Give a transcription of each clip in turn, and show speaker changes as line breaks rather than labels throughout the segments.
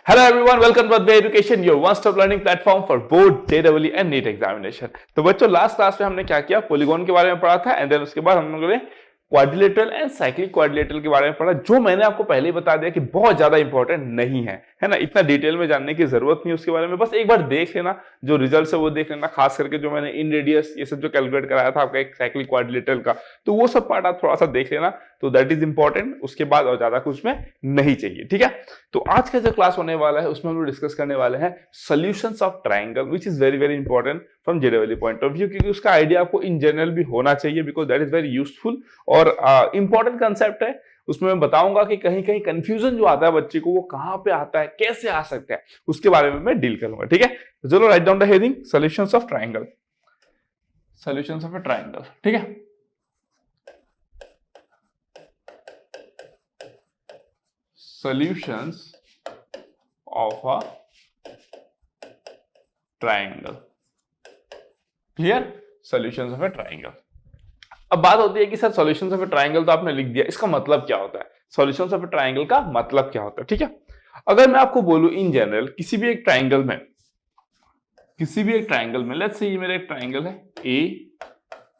Hello everyone, welcome to Advay Education, your one-stop learning platform for both JEE and NEET examination। तो बच्चों last class में हमने क्या किया, पॉलीगॉन के बारे में पढ़ा था एंड देन उसके बाद हम लोगों ने क्वाड्रिलेटरल एंड साइक्लिक क्वाड्रिलेटरल के बारे में पढ़ा, जो मैंने आपको पहले ही बता दिया कि बहुत ज्यादा इंपॉर्टेंट नहीं है ना, इतना डिटेल में जानने की जरूरत नहीं उसके बारे में, बस एक बार देख लेना, जो रिजल्ट है वो देख लेना, खास करके जो मैंने इन रेडियस ये सब जो कैलकुलेट कराया था आपका एक साइक्लिक क्वाड्रिलेटरल का, तो वो सब पार्ट आप थोड़ा सा देख लेना, तो दैट इज इंपॉर्टेंट। उसके बाद और ज्यादा कुछ में नहीं चाहिए, ठीक है। तो आज का जो क्लास होने वाला है उसमें हम लोग डिस्कस करने वाले हैं solutions of triangle, which is very very important from JEE point of view, क्योंकि उसका आइडिया आपको इन जनरल भी होना चाहिए, because that is very useful और इंपॉर्टेंट कंसेप्ट है। उसमें मैं बताऊंगा कि कहीं कहीं कंफ्यूजन जो आता है बच्चे को वो कहां पे आता है, कैसे आ सकता है, उसके बारे में मैं डील करूंगा, ठीक है। तो चलो write down the heading, solutions of triangle, solutions of a triangle, ठीक है। Solutions of a triangle, clear? Solutions of a triangle। अब बात होती है कि sir solutions of a triangle तो आपने लिख दिया, इसका मतलब क्या होता है, सॉल्यूशंस ऑफ ए ट्रायंगल का मतलब क्या होता है, ठीक है। अगर मैं आपको बोलूं इन जनरल किसी भी एक ट्रायंगल में, लेट्स से ये मेरा एक ट्रायंगल है ए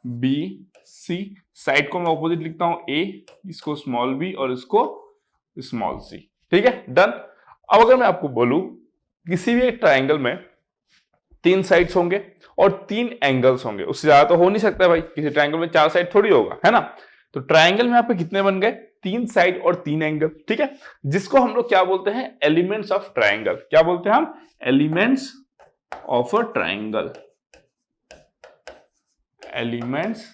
बी सी, साइड को मैं ऑपोजिट लिखता हूं ए, इसको स्मॉल बी और इसको स्मॉल सी, ठीक है, डन। अब अगर मैं आपको बोलूं किसी भी एक ट्रायंगल में 3 साइड्स होंगे और 3 एंगल्स होंगे, उससे ज्यादा तो हो नहीं सकता भाई, किसी ट्रायंगल में 4 साइड थोड़ी होगा, है ना। तो ट्रायंगल में यहाँ पे कितने बन गए, 3 साइड और 3 एंगल, ठीक है, जिसको हम लोग क्या बोलते हैं, एलिमेंट्स ऑफ ट्रायंगल। क्या बोलते हैं हम, elements of a triangle, elements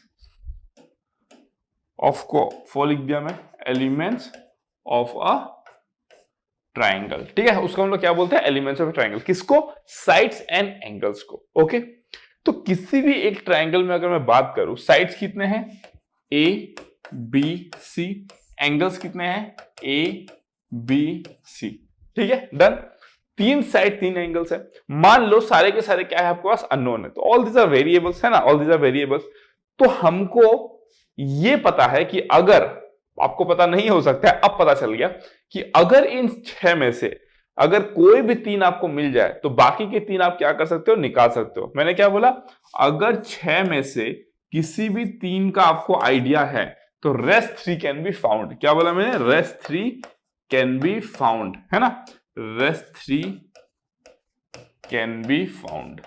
of को फॉर लिख दिया मैं, एलिमेंट्स ऑफ अ ट्रायंगल, ठीक है, उसको हम लोग क्या बोलते हैं, एलिमेंट्स ऑफ ट्रायंगल। किसको, साइड्स एंड एंगल्स को, ओके। तो किसी भी एक ट्रायंगल में अगर मैं बात करूं, साइड्स कितने हैं, ए बी सी, एंगल्स कितने हैं, ए बी सी, ठीक है, डन। 3 साइड 3 एंगल्स है, मान लो सारे के सारे क्या है आपके पास, अननोन है, तो ऑल दीज आर वेरिएबल्स, है ना, ऑल दीज आर वेरिएबल्स। तो हमको ये पता है कि अगर, आपको पता नहीं हो सकता है, अब पता चल गया कि अगर इन 6 में से अगर कोई भी 3 आपको मिल जाए तो बाकी के 3 आप क्या कर सकते हो, निकाल सकते हो। मैंने क्या बोला, अगर 6 में से किसी भी 3 का आपको आइडिया है तो रेस्ट 3 कैन बी फाउंड। क्या बोला मैंने, रेस्ट 3 कैन बी फाउंड, है ना, rest 3 can be found.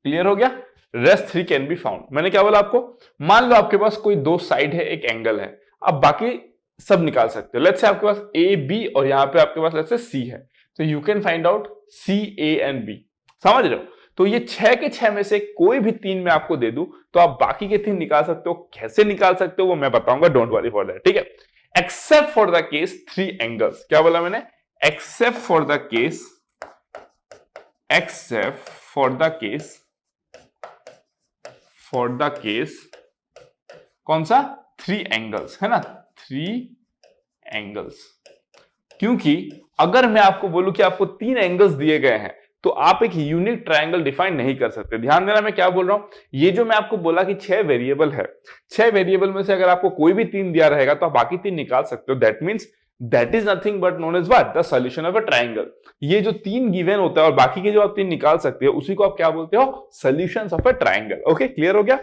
Clear हो गया, रेस्ट 3 कैन बी फाउंड। मैंने क्या बोला आपको, मान लो आपके पास कोई 2 साइड है, एक एंगल है, अब बाकी सब निकाल सकते हो। लेट्स से आपके पास ए बी और यहां पे आपके पास लेट्स से सी है, तो you can find out C A and B, समझ रहे हो। तो ये 6 के 6 में से कोई भी 3 मैं आपको दे दूं तो आप बाकी के 3 निकाल सकते हो। कैसे निकाल सकते हो वो मैं बताऊंगा, डोंट वरी फॉर दैट, ठीक है। Except for the case 3 angles. क्या बोला मैंने, except for the case, except for the case, for the case कौन सा, 3 एंगल्स, है ना, 3 एंगल्स। क्योंकि अगर मैं आपको बोलूं कि आपको 3 एंगल्स दिए गए हैं तो आप एक यूनिक ट्रायंगल डिफाइन नहीं कर सकते। ध्यान देना मैं क्या बोल रहा हूं, ये जो मैं आपको बोला कि 6 वेरिएबल है, 6 वेरिएबल में से अगर आपको कोई भी 3 दिया रहेगा तो आप बाकी 3 निकाल सकते हो। That means that is nothing but known as what, the solution of a triangle. ये जो 3 गिवन होता है और बाकी के जो आप 3 निकाल सकते हो उसी को आप क्या बोलते हो, solutions of a triangle. Okay, clear हो गया।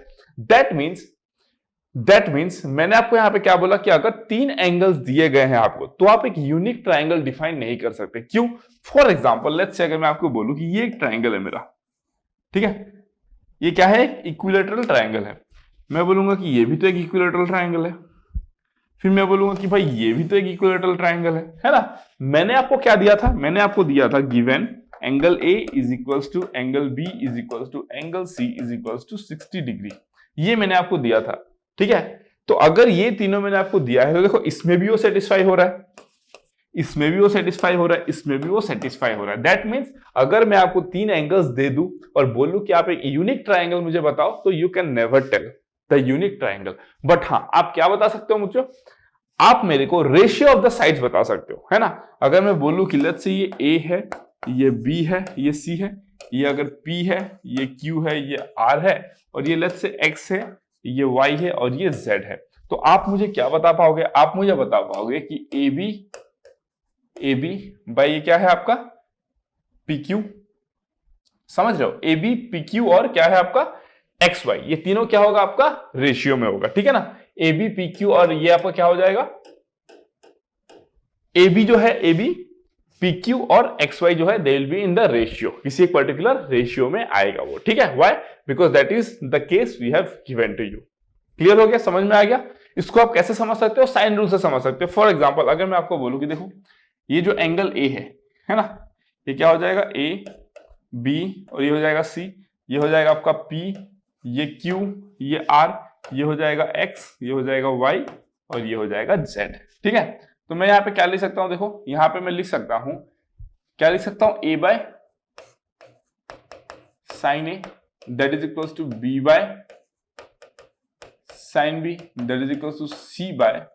दैट मीन्स मैंने आपको यहां पे क्या बोला कि अगर 3 एंगल्स दिए गए हैं आपको तो आप एक यूनिक ट्रायंगल डिफाइन नहीं कर सकते। क्यों, फॉर एग्जांपल लेट्स से अगर मैं आपको बोलूं कि ये एक ट्रायंगल है मेरा, ठीक है, ये क्या है, एक इक्विलैटरल ट्रायंगल है, मैं बोलूंगा कि ये भी तो एक इक्विलैटरल ट्रायंगल है, फिर मैं बोलूंगा कि भाई ये भी तो एक इक्विलैटरल ट्रायंगल है ना। मैंने आपको क्या दिया था, मैंने आपको दिया था given angle A is equals to angle B is equals to angle C is equals to 60 degree, ये मैंने आपको दिया था, ठीक है। तो अगर ये तीनों मैंने आपको दिया है तो देखो इसमें भी वो सेटिस्फाई हो रहा है, इसमें भी वो सेटिस्फाई हो रहा है, इसमें भी वो सेटिस्फाई हो रहा है। दैट मींस अगर मैं आपको 3 एंगल्स दे दूं और बोलूं कि आप एक यूनिक ट्रायंगल मुझे बताओ तो you can never tell the unique triangle. But हाँ, आप क्या बता सकते हो मुझे, आप मेरे को रेशियो ऑफ द साइड्स बता सकते हो, है ना। अगर मैं बोलूं कि लेट्स से ये ए है, ये बी है, ये सी है, ये अगर पी है, ये क्यू है, ये आर है, और ये लेट्स से एक्स है, ये वाई है और ये जेड है, तो आप मुझे क्या बता पाओगे, आप मुझे बता पाओगे कि ए बी बाई ये क्या है आपका पी क्यू, समझ रहे हो, ए बी पी क्यू और क्या है आपका एक्स वाई, ये तीनों क्या होगा आपका रेशियो में होगा, ठीक है ना। ए बी पी क्यू और ये आपका क्या हो जाएगा, ए बी जो है ए बी पी क्यू और एक्स वाई जो है they will be in the ratio, किसी एक पर्टिकुलर रेशियो में आएगा वो, ठीक है। Why, because that is the case we have given to you. Clear हो गया, समझ में आ गया। इसको आप कैसे समझ सकते हो, साइन रूल से समझ सकते हो। फॉर एग्जांपल अगर मैं आपको बोलूं कि देखो ये जो एंगल ए है ना, ये क्या हो जाएगा ए बी और ये हो जाएगा सी, ये हो जाएगा आपका पी, ये क्यू, ये आर, ये हो जाएगा एक्स, ये हो जाएगा वाई और ये हो जाएगा जेड, ठीक है। तो मैं यहाँ पे क्या लिख सकता हूं, देखो यहाँ पे मैं लिख सकता हूं, क्या लिख सकता हूं, a by sine a that is equal to b by sine b that is equal to c by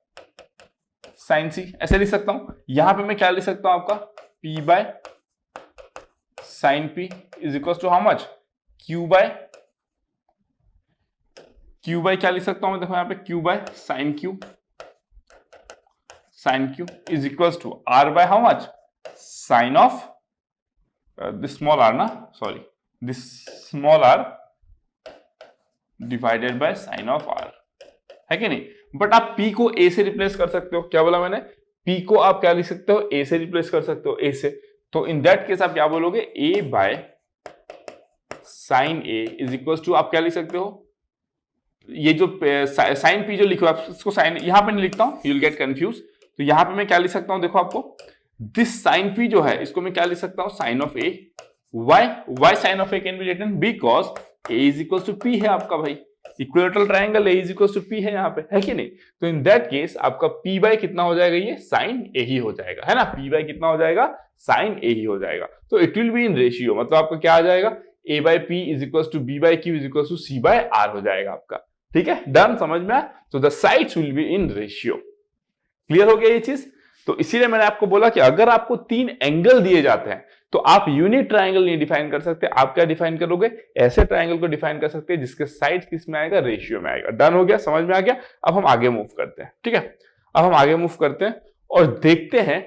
sine c, ऐसे लिख सकता हूं। यहां पे मैं क्या लिख सकता हूं आपका p by sine p is equal to how much q by क्या लिख सकता हूं, देखो यहां पे q by sine q is equal to r by how much sine of this small r ना, sorry this small r divided by sine of r, है कि नहीं। बट आप p को a से रिप्लेस कर सकते हो, क्या बोला मैंने, p को आप क्या लिख सकते हो, a से रिप्लेस कर सकते हो, a से। तो इन दैट केस आप क्या बोलोगे, a by sine a is equal to आप क्या लिख सकते हो, ये जो साइन p जो लिखो आप इसको साइन यहां पे नहीं लिखता हूं, यू विल गेट कंफ्यूज। तो यहां पे मैं क्या लिख सकता हूं, देखो आपको दिस साइन p जो है इसको मैं क्या लिख सकता हूं, sine of a। why sine of a can be written, because a is equal to p है आपका भाई, equilateral triangle a is equal to p है यहाँ पे, है कि नहीं। तो इन दैट केस आपका p बाय कितना हो जाएगा, ये साइन a ही हो जाएगा, है ना, p बाय कितना हो जाएगा, साइन a ही हो जाएगा। तो it will be in ratio, मतलब आपका क्या आ जाएगा, a by p is equal to b by q is equal to c by r हो जाएगा आपका, ठीक है, डन, समझ में आया। तो the sides will be in ratio. Clear हो गया ये चीज। तो इसीलिए मैंने आपको बोला कि अगर आपको 3 एंगल दिए जाते हैं तो आप यूनिट ट्रायंगल नहीं डिफाइन कर सकते, आप क्या डिफाइन करोगे, ऐसे ट्रायंगल को डिफाइन कर सकते हैं जिसके साइड किस में आएगा, रेशियो में आएगा। डन हो गया, समझ में आ गया। अब हम आगे मूव करते हैं, ठीक है, अब हम आगे मूव करते हैं और देखते हैं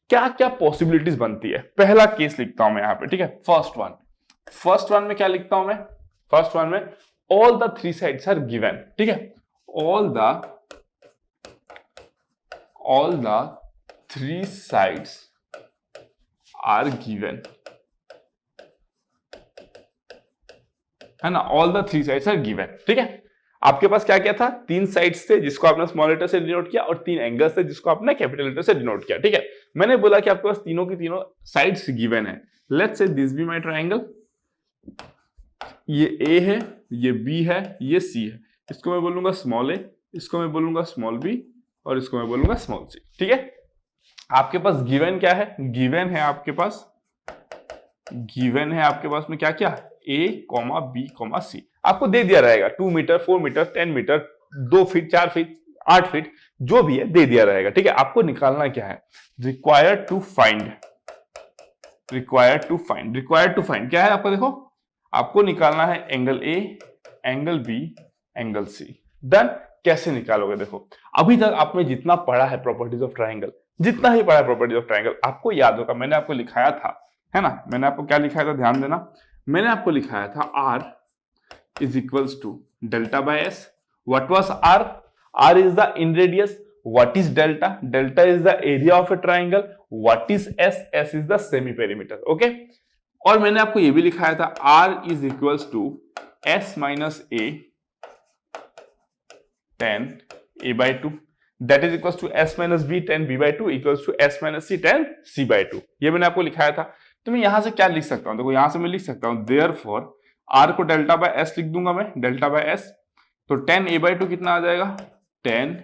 क्या क्या पॉसिबिलिटीज बनती है। पहला केस लिखता हूं मैं यहाँ पे, ठीक है, फर्स्ट वन में क्या लिखता हूं मैं, फर्स्ट वन में all the 3 sides are given, ठीक है, all the 3 sides are given, है ना, all the 3 sides are given, ठीक है। आपके पास क्या क्या था, 3 साइड्स थे जिसको आपने स्मॉल लेटर से डिनोट किया और 3 एंगल्स थे जिसको आपने कैपिटल लेटर से डिनोट किया, ठीक है। मैंने बोला कि आपके पास तीनों की तीनों साइड्स गिवन है। Let's say this be my triangle, ये a है, ये b है, ये c है, इसको मैं बोलूंगा स्मॉल a, इसको मैं बोलूंगा स्मॉल b और इसको मैं बोलूंगा स्मॉल c, ठीक है। आपके पास गिवन क्या है, गिवन है आपके पास में क्या क्या, a, b, c आपको दे दिया रहेगा, 2 metre 4 metre 10 metre 2 feet 4 feet 8 feet जो भी है दे दिया रहेगा, ठीक है। आपको निकालना क्या है, रिक्वायर्ड टू फाइंड क्या है आपको, देखो आपको निकालना है angle a, angle b, angle c। Then कैसे निकालोगे, देखो अभी तक आपने जितना पढ़ा है प्रॉपर्टीज ऑफ ट्रायंगल, जितना ही पढ़ा है प्रॉपर्टीज ऑफ ट्रायंगल आपको याद होगा, मैंने आपको लिखाया था, है ना, मैंने आपको क्या लिखाया था, ध्यान देना, मैंने आपको लिखाया था r is equals to delta by s। What was r? r is the inradius. What is delta? Delta is the area of a triangle. What is s? s is the semi perimeter, okay. और मैंने आपको ये भी लिखाया था r is equals to s minus a 10 a by 2 that is equals to s minus b 10 b by 2 equals to s minus c 10 c by 2। ये मैंने आपको लिखाया था। तो मैं यहां से क्या लिख सकता हूं, देखो यहां से मैं लिख सकता हूं therefore r को डेल्टा बाय s लिख दूंगा मैं, डेल्टा बाय s। तो 10 a by 2 कितना आ जाएगा, 10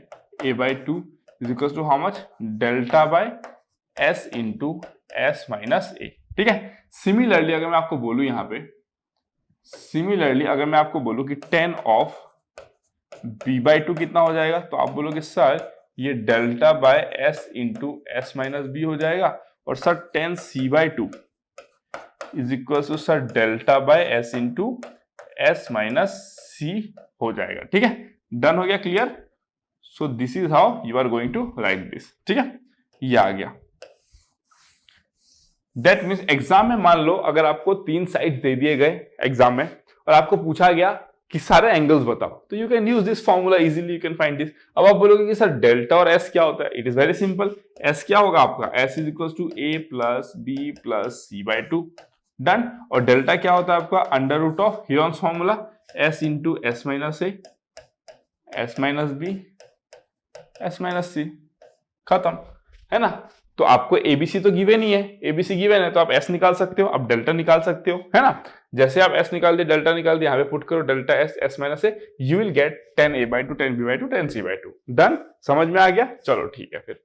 a by 2 is equals to how much, delta by s into s minus a, ठीक है। सिमिलरली अगर मैं आपको बोलूं यहां पे, अगर मैं आपको बोलूं कि 10 ऑफ b बाई 2 कितना हो जाएगा, तो आप बोलोगे सर ये delta by s into s minus b हो जाएगा, और sir 10 c by 2 is equal to sir delta by s into s minus c हो जाएगा, ठीक है। डन हो गया, clear. So this is how you are going to write this, ठीक है, ये आ गया। दैट मीन्स एग्जाम में मान लो अगर आपको 3 साइड्स दे दिए गए एग्जाम में और आपको पूछा गया कि सारे एंगल्स बताओ, तो you can use this formula easily, you can find this. अब आप बोलोगे कि सर डेल्टा और एस क्या होता है? It is very simple. S क्या होगा आपका? S is equal to a plus b plus c by 2, done. और डेल्टा क्या होता है आपका? Under root of Heron's formula, s into s minus a, s minus b, s minus c, खत्म, है ना। तो आपको एबीसी तो गिवन ही है, एबीसी गिवन है तो आप एस निकाल सकते हो, आप डेल्टा निकाल सकते हो, है ना। जैसे आप एस निकाल दिए, डेल्टा निकाल दिया, यहाँ पे पुट करो delta S, S minus A, you will gate 10a/2, 10b/2, 10c/2, done. समझ में आ गया? चलो ठीक है, फिर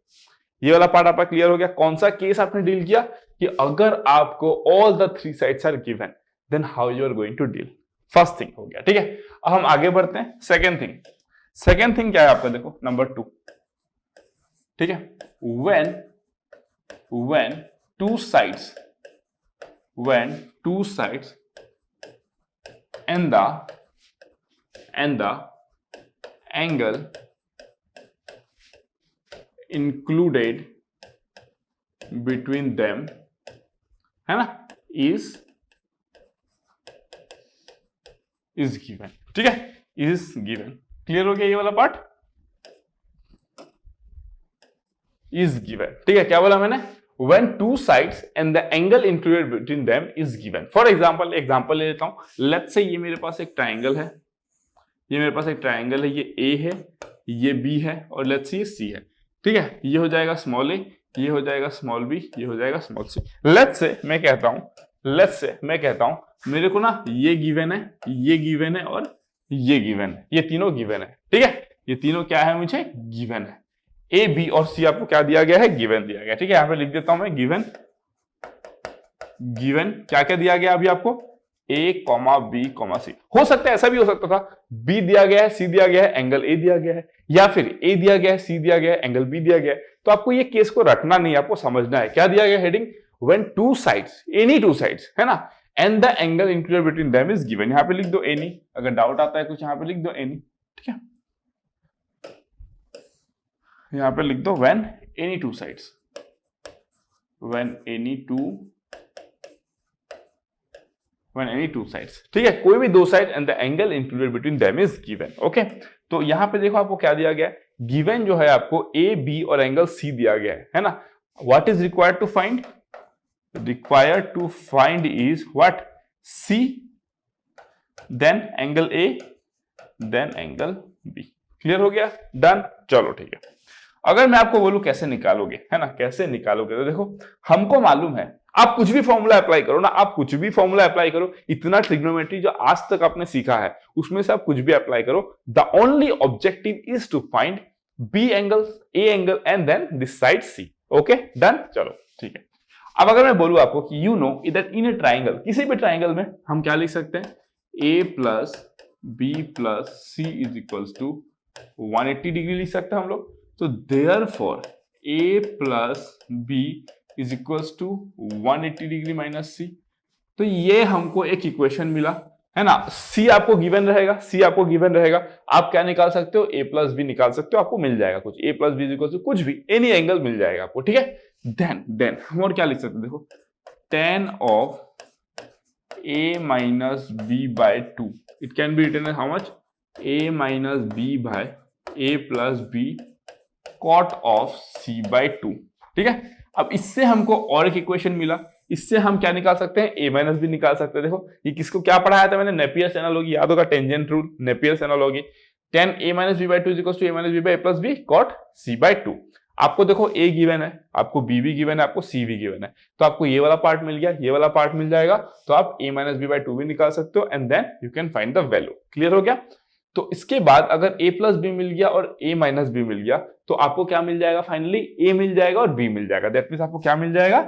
ये वाला पार्ट आपका क्लियर हो गया। कौन सा केस आपने डील किया कि अगर आपको all the 3 sides are given, then how you are going to deal. First thing हो गया, ठीक है। अब हम आगे बढ़ते हैं। सेकेंड थिंग क्या है आपका? देखो नंबर 2, ठीक है। when two sides and the angle included between them, है ना, is given, ठीक है, is given। क्लियर हो गया ये वाला पार्ट? is given, ठीक है। क्या बोला मैंने? when two sides and the angle included between them is given। for example, example ले लेता हूं। let's say ये मेरे पास एक ट्राइंगल है, ये A है, ये B है, और let's say ये C है, ठीक है। ये हो जाएगा स्मॉल a, ये हो जाएगा स्मॉल b, ये हो जाएगा स्मॉल c। let's say मैं कहता हूं मेरे को ना ये गिवन है, ये गिवन है और ये गिवन है, ये तीनों गिवन है, ठीक है। ये तीनों क्या है? मुझे गिवन है। ए, बी और सी आपको क्या दिया गया है? गिवन दिया गया, ठीक है। यहां पे लिख देता हूं मैं गिवन क्या क्या दिया गया अभी आपको? ए कॉमा बी कॉमा सी। हो सकता है ऐसा भी हो सकता था, बी दिया गया है, सी दिया गया है, एंगल ए दिया गया है, या फिर ए दिया गया है, सी दिया गया है, एंगल बी दिया गया है। तो आपको ये केस को रटना नहीं, आपको समझना है। क्या दिया गया heading? When two sides, any two sides, है ना, and the angle included between them is given. यहां पे लिख दो एनी, अगर डाउट आता है कुछ यहां पे लिख दो एनी, ठीक है। यहां पे लिख दो when any two sides, ठीक है। कोई भी दो side and the angle included between them is given, okay. तो यहां पे देखो आपको क्या दिया गया है? गिवन जो है आपको ए, बी और एंगल सी दिया गया है ना। What is required to find? Is what? C, then angle a, then angle b. Clear हो गया? डन। चलो ठीक है। अगर मैं आपको बोलूं कैसे निकालोगे, है ना, कैसे निकालोगे, तो देखो हमको मालूम है, आप कुछ भी फॉर्मूला अप्लाई करो ना, आप कुछ भी फॉर्मूला अप्लाई करो, इतना ट्रिग्नोमेट्री जो आज तक आपने सीखा है उसमें से आप कुछ भी अप्लाई करो, the only objective is to find b angle, a angle and then this side c. Okay, done. चलो ठीक है। अब अगर मैं बोलूं आपको कि you know that in a triangle, किसी भी ट्राइंगल में हम क्या लिख सकते हैं? A plus b plus c is equals to 180 degree लिख सकते हैं हम लोग। तो therefore a plus b is equals to 180 degree minus सी। तो ये हमको एक इक्वेशन मिला, है ना। c आपको गिवन रहेगा, आप क्या निकाल सकते हो? a प्लस बी निकाल सकते हो, आपको मिल जाएगा कुछ, a plus b is equals to कुछ भी, एनी एंगल मिल जाएगा आपको, ठीक है। देन हम और क्या लिख सकते हैं? देखो tan of a minus b by 2, it can be written as how much? a minus b by a plus b cot of c by 2, ठीक है। अब इससे हमको और एक इक्वेशन मिला, इससे हम क्या निकाल सकते हैं? a माइनस बी निकाल सकते हैं। देखो ये किसको क्या पढ़ाया था मैंने? नेपियर्स एनालॉजी, याद होगा, tangent rule, Napier's analogy. tan a minus b by 2 is equals to a minus b by a plus b cot c by 2। आपको देखो a गिवन है, आपको b भी गिवन है, आपको c भी गिवन है, तो आपको ये वाला पार्ट मिल गया, ये वाला पार्ट मिल जाएगा, तो आप a माइनस बी बाय 2 भी निकाल सकते हो and then you can find the value. Clear हो गया? तो इसके बाद अगर a प्लस बी मिल गया और a माइनस बी मिल गया, तो आपको क्या मिल जाएगा? फाइनली a मिल जाएगा और b मिल जाएगा। दैट मींस आपको क्या मिल जाएगा?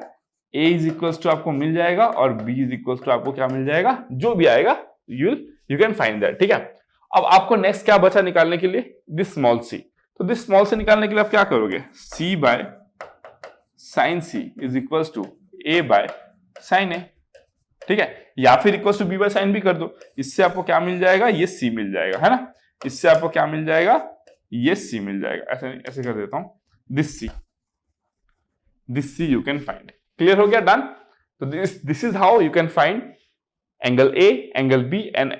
a इज इक्वल्स टू आपको मिल जाएगा और b इज इक्वल्स टू आपको क्या मिल जाएगा? जो भी आएगा यू कैन फाइंड दैट, ठीक है। अब आपको नेक्स्ट क्या बचा निकालने के लिए? This small c। तो दिस स्मॉल c निकालने के लिए आप क्या करोगे? c by sine c is equals to a by sine a, ठीक है, या फिर equal to b by sine b कर दो। इससे आपको क्या मिल जाएगा? ये सी मिल जाएगा, है ना। इससे आपको क्या मिल जाएगा? ये सी मिल जाएगा। ऐसे कर देता हूं, this c you can find. Clear हो गया? डन। तो this is how you can find angle a, angle b and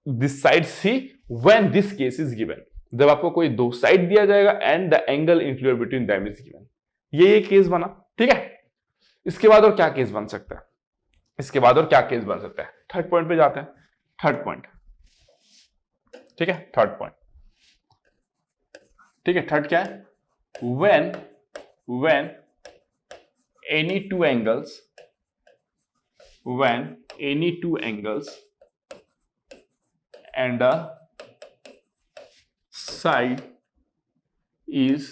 this side c when this case is given. जब आपको कोई दो साइड दिया जाएगा and the angle included between them is given. ये केस बना, ठीक है। इसके बाद और क्या केस बन सकता है, इसके बाद और क्या केस बन सकता है, थर्ड पॉइंट पे जाते हैं। थर्ड पॉइंट, ठीक है, थर्ड पॉइंट, ठीक है। थर्ड क्या है, when any two angles and a side is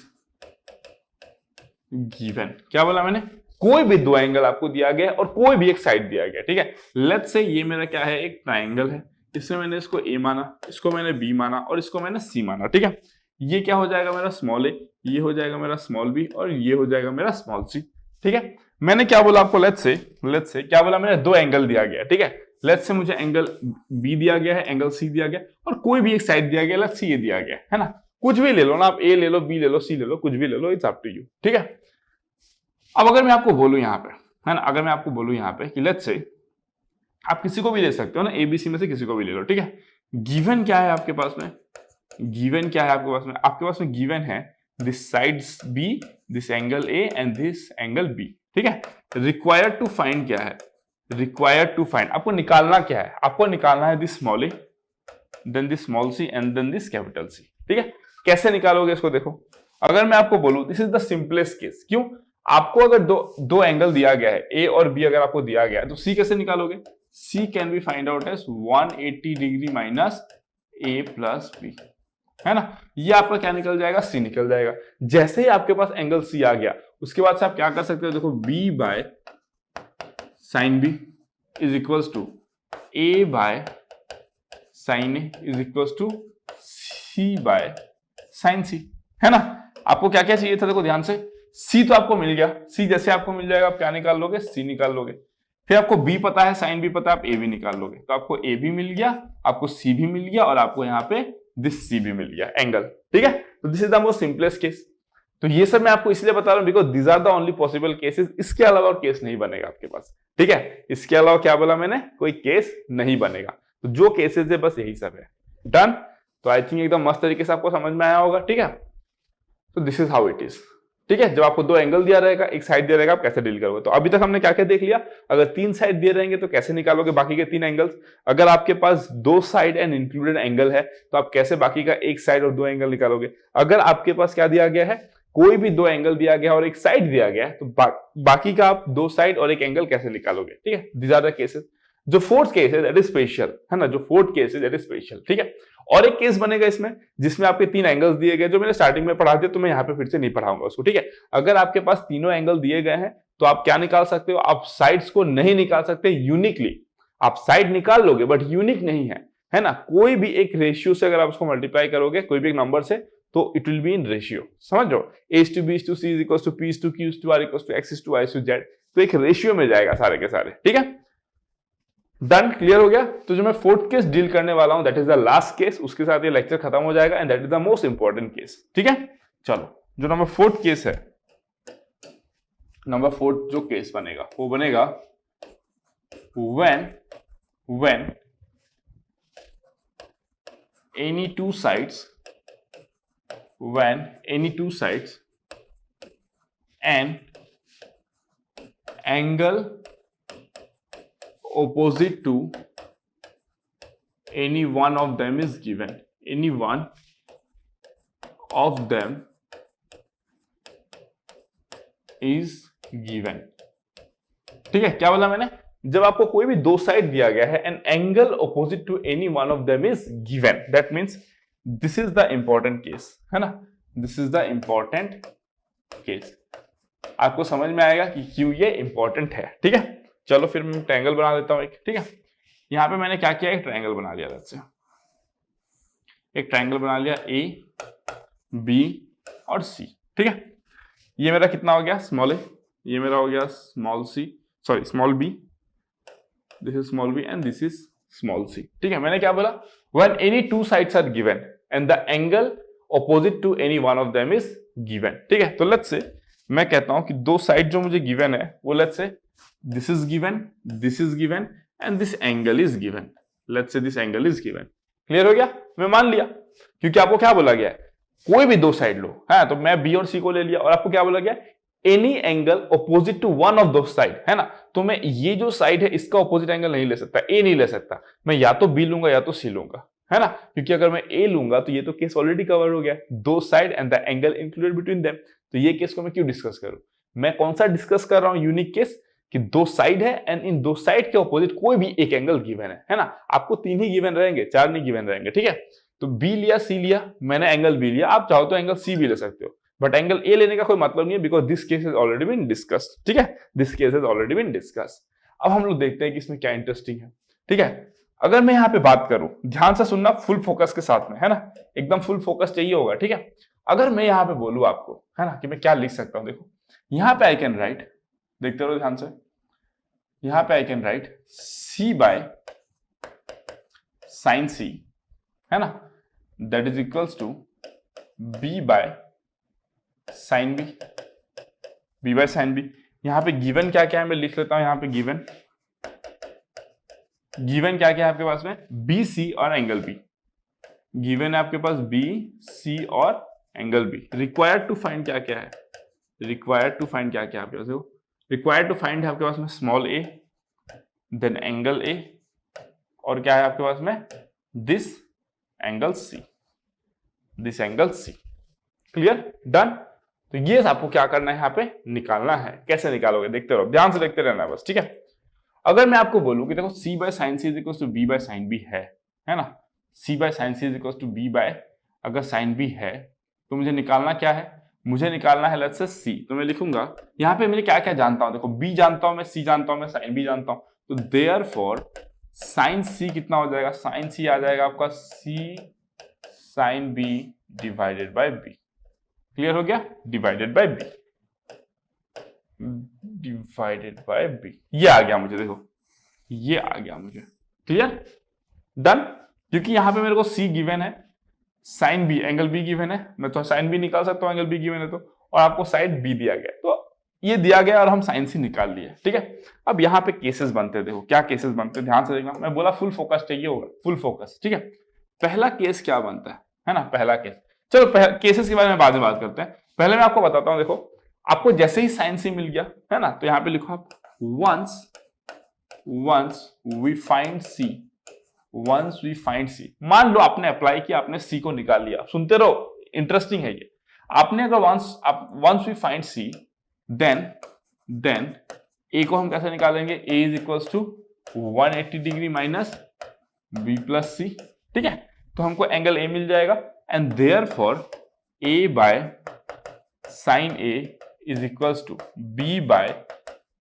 given। क्या बोला मैंने, कोई भी दो एंगल आपको दिया गया और कोई भी एक साइड दिया गया, ठीक है। लेट्स से ये मेरा क्या है, एक ट्राइंगल है, इसमें मैंने इसको ए माना, इसको मैंने बी माना और इसको मैंने सी माना, ठीक है। ये क्या हो जाएगा मेरा स्मॉल ए, ये हो जाएगा मेरा स्मॉल बी और ये हो जाएगा मेरा स्मॉल सी, ठीक है। मैंने क्या बोला आपको, लेट्स से क्या बोला मैंने, दो एंगल दिया गया, ठीक है। लेट्स से मुझे एंगल बी दिया गया है, एंगल सी दिया गया और कोई भी एक साइड दिया गया, लेट्स से ये दिया गया है ना, कुछ भी ले लो ना आप, ए ले लो, बी ले लो, सी ले लो, कुछ भी ले लो, इट्स अप टू यू, ठीक है। अब अगर मैं आपको बोलूं यहाँ पे, है ना, अगर मैं आपको बोलूं यहाँ पे कि लेट्स से आप किसी को भी ले सकते हो ना, ए बी सी में से किसी को भी ले लो, ठीक है। गिवन क्या है आपके पास में, गिवन क्या है आपके पास में, आपके पास में गिवन है this sides b, this angle a and this angle b, ठीक है। रिक्वायर्ड टू फाइंड क्या है, रिक्वायर्ड टू फाइंड, आपको निकालना क्या है, आपको निकालना है this small a, then this small c and then this capital c, ठीक है। कैसे निकालोगे इसको, देखो, अगर मैं आपको बोलूं this is the simplest case, क्यों, आपको अगर दो एंगल दिया गया है, ए और बी अगर आपको दिया गया है तो सी कैसे निकालोगे, c can be find out as 180 degree minus a plus b, है ना। ये आपका क्या निकल जाएगा, सी निकल जाएगा। जैसे ही आपके पास एंगल सी आ गया, उसके बाद से आप क्या कर सकते हो, देखो b by sine b is equals to a by sine a is equals to c by sine c, है ना। आपको क्या क्या चाहिए था, देखो ध्यान से, सी तो आपको मिल गया, सी जैसे आपको मिल जाएगा आप क्या निकाल लोगे, सी निकाल लोगे। फिर आपको बी पता है, साइन बी पता है, आप ए भी निकाल लोगे, तो आपको ए भी मिल गया, आपको सी भी मिल गया और आपको यहाँ पे दिस सी भी मिल गया एंगल, ठीक है। तो this is the most simplest case. तो ये सब मैं आपको इसलिए बता रहा हूं because this are the only possible cases, इसके अलावा और केस नहीं बनेगा आपके पास, ठीक है। इसके अलावा क्या बोला मैंने, कोई केस नहीं बनेगा। तो जो केसेस है बस यही सब है, डन। तो आई थिंक एकदम मस्त तरीके से आपको समझ में आया होगा, ठीक है। तो this is how it is, ठीक है। जब आपको दो एंगल दिया रहेगा, एक साइड दिया रहेगा, आप कैसे डील करोगे। तो अभी तक हमने क्या क्या देख लिया, अगर तीन साइड दिए रहेंगे तो कैसे निकालोगे बाकी के तीन एंगल्स। अगर आपके पास दो साइड एंड इंक्लूडेड एंगल है तो आप कैसे बाकी का एक साइड और दो एंगल निकालोगे। अगर आपके पास क्या दिया गया है, कोई भी दो एंगल दिया गया और एक साइड दिया गया है, तो बाकी का आप दो साइड और एक एंगल कैसे निकालोगे, ठीक है। These are the cases. जो फोर्थ केस है दैट इज स्पेशल, है ना, जो फोर्थ केस है दैट इज स्पेशल, ठीक है। और एक केस बनेगा इसमें जिसमें आपके तीन एंगल्स दिए गए, जो मैंने स्टार्टिंग में पढ़ा दिया, तो मैं यहाँ पे फिर से नहीं पढ़ाऊंगा उसको, ठीक है। अगर आपके पास तीनों एंगल दिए गए हैं तो आप क्या निकाल सकते हो, आप साइड्स को नहीं निकाल सकते यूनिकली। आप साइड निकाल लोगे बट यूनिक नहीं है ना। कोई भी एक रेशियो से अगर आप उसको मल्टीप्लाई करोगे कोई भी एक नंबर से, तो it will be in ratio, समझ लो, a to b to c is equals to p to q to r equals to x to y to z, तो एक रेशियो में जाएगा सारे के सारे, ठीक है। डन, क्लियर हो गया। तो जो मैं फोर्थ केस डील करने वाला हूं that is the last case, उसके साथ ये लेक्चर खत्म हो जाएगा and that is the most important case, ठीक है। चलो, जो नंबर फोर्थ केस है, नंबर फोर्थ जो केस बनेगा वो बनेगा when any two sides and angle opposite to any one of them is given, any one of them is given, ठीक है। क्या बोला मैंने, जब आपको कोई भी दो साइड दिया गया है and angle opposite to any one of them is given, that means this is the important case, है ना, this is the important case. आपको समझ में आएगा कि क्यों ये इंपॉर्टेंट है, ठीक है। चलो फिर मैं ट्रायंगल बना देता हूं एक, ठीक है। यहां पे मैंने क्या किया, एक ट्रायंगल बना लिया, जैसे एक ट्रायंगल बना लिया ए बी और सी, ठीक है। ये मेरा कितना हो गया, स्मॉल ए, ये मेरा हो गया small c, sorry small b, this is small B and this is small सी, ठीक है। मैंने क्या बोला, when any two sides are given and the angle opposite to any one of them is given, ठीक है। तो लेट्स से मैं कहता हूं कि दो साइड जो मुझे गिवन है वो let's say this is given and this angle is given, let's say this angle is given. Clear हो गया? मैं मान लिया, क्योंकि आपको क्या बोला गया है, कोई भी दो साइड लो, है तो मैं बी और सी को ले लिया, और आपको क्या बोला गया, any angle opposite to one of दो साइड, है ना। तो मैं ये जो साइड है इसका ऑपोजिट एंगल नहीं ले सकता, ए नहीं ले सकता, मैं या तो बी लूंगा या तो सी लूंगा, है ना। क्योंकि अगर मैं ए लूंगा तो ये तो केस ऑलरेडी कवर हो गया, दो side and the angle included between them. तो ये केस को मैं क्यों डिस्कस करूं, मैं कौन सा डिस्कस कर रहा हूं, यूनिक केस, कि दो साइड है एंड इन दो साइड के ऑपोजिट कोई भी एक एंगल गिवन है ना। आपको तीन ही गिवन रहेंगे, चार नहीं गिवन रहेंगे, ठीक है। तो बी लिया, सी लिया, मैंने एंगल बी लिया, आप चाहो तो एंगल सी भी ले सकते हो, बट एंगल ए लेने का कोई मतलब नहीं है, because this case is already been discussed, ठीक है, this case is already been discussed. अब हम लोग देखते हैं कि इसमें क्या इंटरेस्टिंग है, ठीक है। अगर मैं यहां पे बात करूं, ध्यान से सुनना, फुल फोकस के साथ में, है ना, एकदम फुल फोकस चाहिए होगा, ठीक है। अगर मैं यहां पे बोलूं आपको, है ना, कि मैं क्या लिख सकता हूं, देखो यहां पे आई कैन राइट, देखते रहो ध्यान से, यहां पे I can write c by sine c, है ना, that is equals to b by sine b, b by sine b. यहां पे गिवन क्या क्या है मैं लिख लेता हूं, यहां पे गिवन क्या क्या है आपके पास में, बी सी और एंगल बी, गिवन है आपके पास बी सी और angle b. Required to find क्या क्या है, रिक्वायर्ड टू फाइंड क्या क्या है आपके पास, देखो रिक्वायर्ड टू फाइंड है आपके पास में small a, then angle a, और क्या है आपके पास में this angle c, this angle c. Clear, done. तो ये आपको क्या करना है, यहाँ पे निकालना है। कैसे निकालोगे, देखते रहो, ध्यान से देखते रहना बस, ठीक है। अगर मैं आपको बोलूं कि देखो c by sine c is equal to b by sine b है ना, c by sine c is equal to b by अगर साइन बी है, तो मुझे निकालना क्या है, मुझे निकालना है लेट्स से c। तो मैं लिखूंगा यहाँ पे, मैं क्या क्या जानता हूं, देखो b जानता हूं मैं, c जानता हूं मैं, साइन b जानता हूं, तो देयरफॉर साइन c कितना हो जाएगा, साइन c आ जाएगा आपका c sine b divided by b। Clear हो गया, divided by b, divided by b, ये आ गया मुझे, देखो ये आ गया मुझे। Clear, done. क्योंकि यहां पे मेरे को c गिवन है, sine b angle b given है, मैं तो साइन b निकाल सकता हूं, एंगल b गिवन है तो, और आपको साइड b दिया गया, तो ये दिया गया और हम साइन c निकाल लिए, ठीक है। अब यहाँ पे केसेस बनते हैं, देखो क्या केसेस बनते हैं, ध्यान से देखना, मैं बोला फुल फोकस चाहिए होगा, फुल फोकस, ठीक है। पहला केस क्या बनता है ना, पहला केस, चलो केसेस के बारे में बाद में बात करते हैं, पहले मैं आपको बताता हूं। देखो आपको जैसे ही साइन सी मिल गया, है ना, तो यहां पे लिखो आप once we find c, once we find c। मान लो आपने अप्लाई किया, आपने c को निकाल लिया, सुनते रहो, इंटरेस्टिंग है ये। आपने अगर once we find c, then a को हम कैसे निकालेंगे, a is equals to 180 degree minus b plus c, ठीक है। तो हमको एंगल a मिल जाएगा, and therefore a by sine a is equals to b by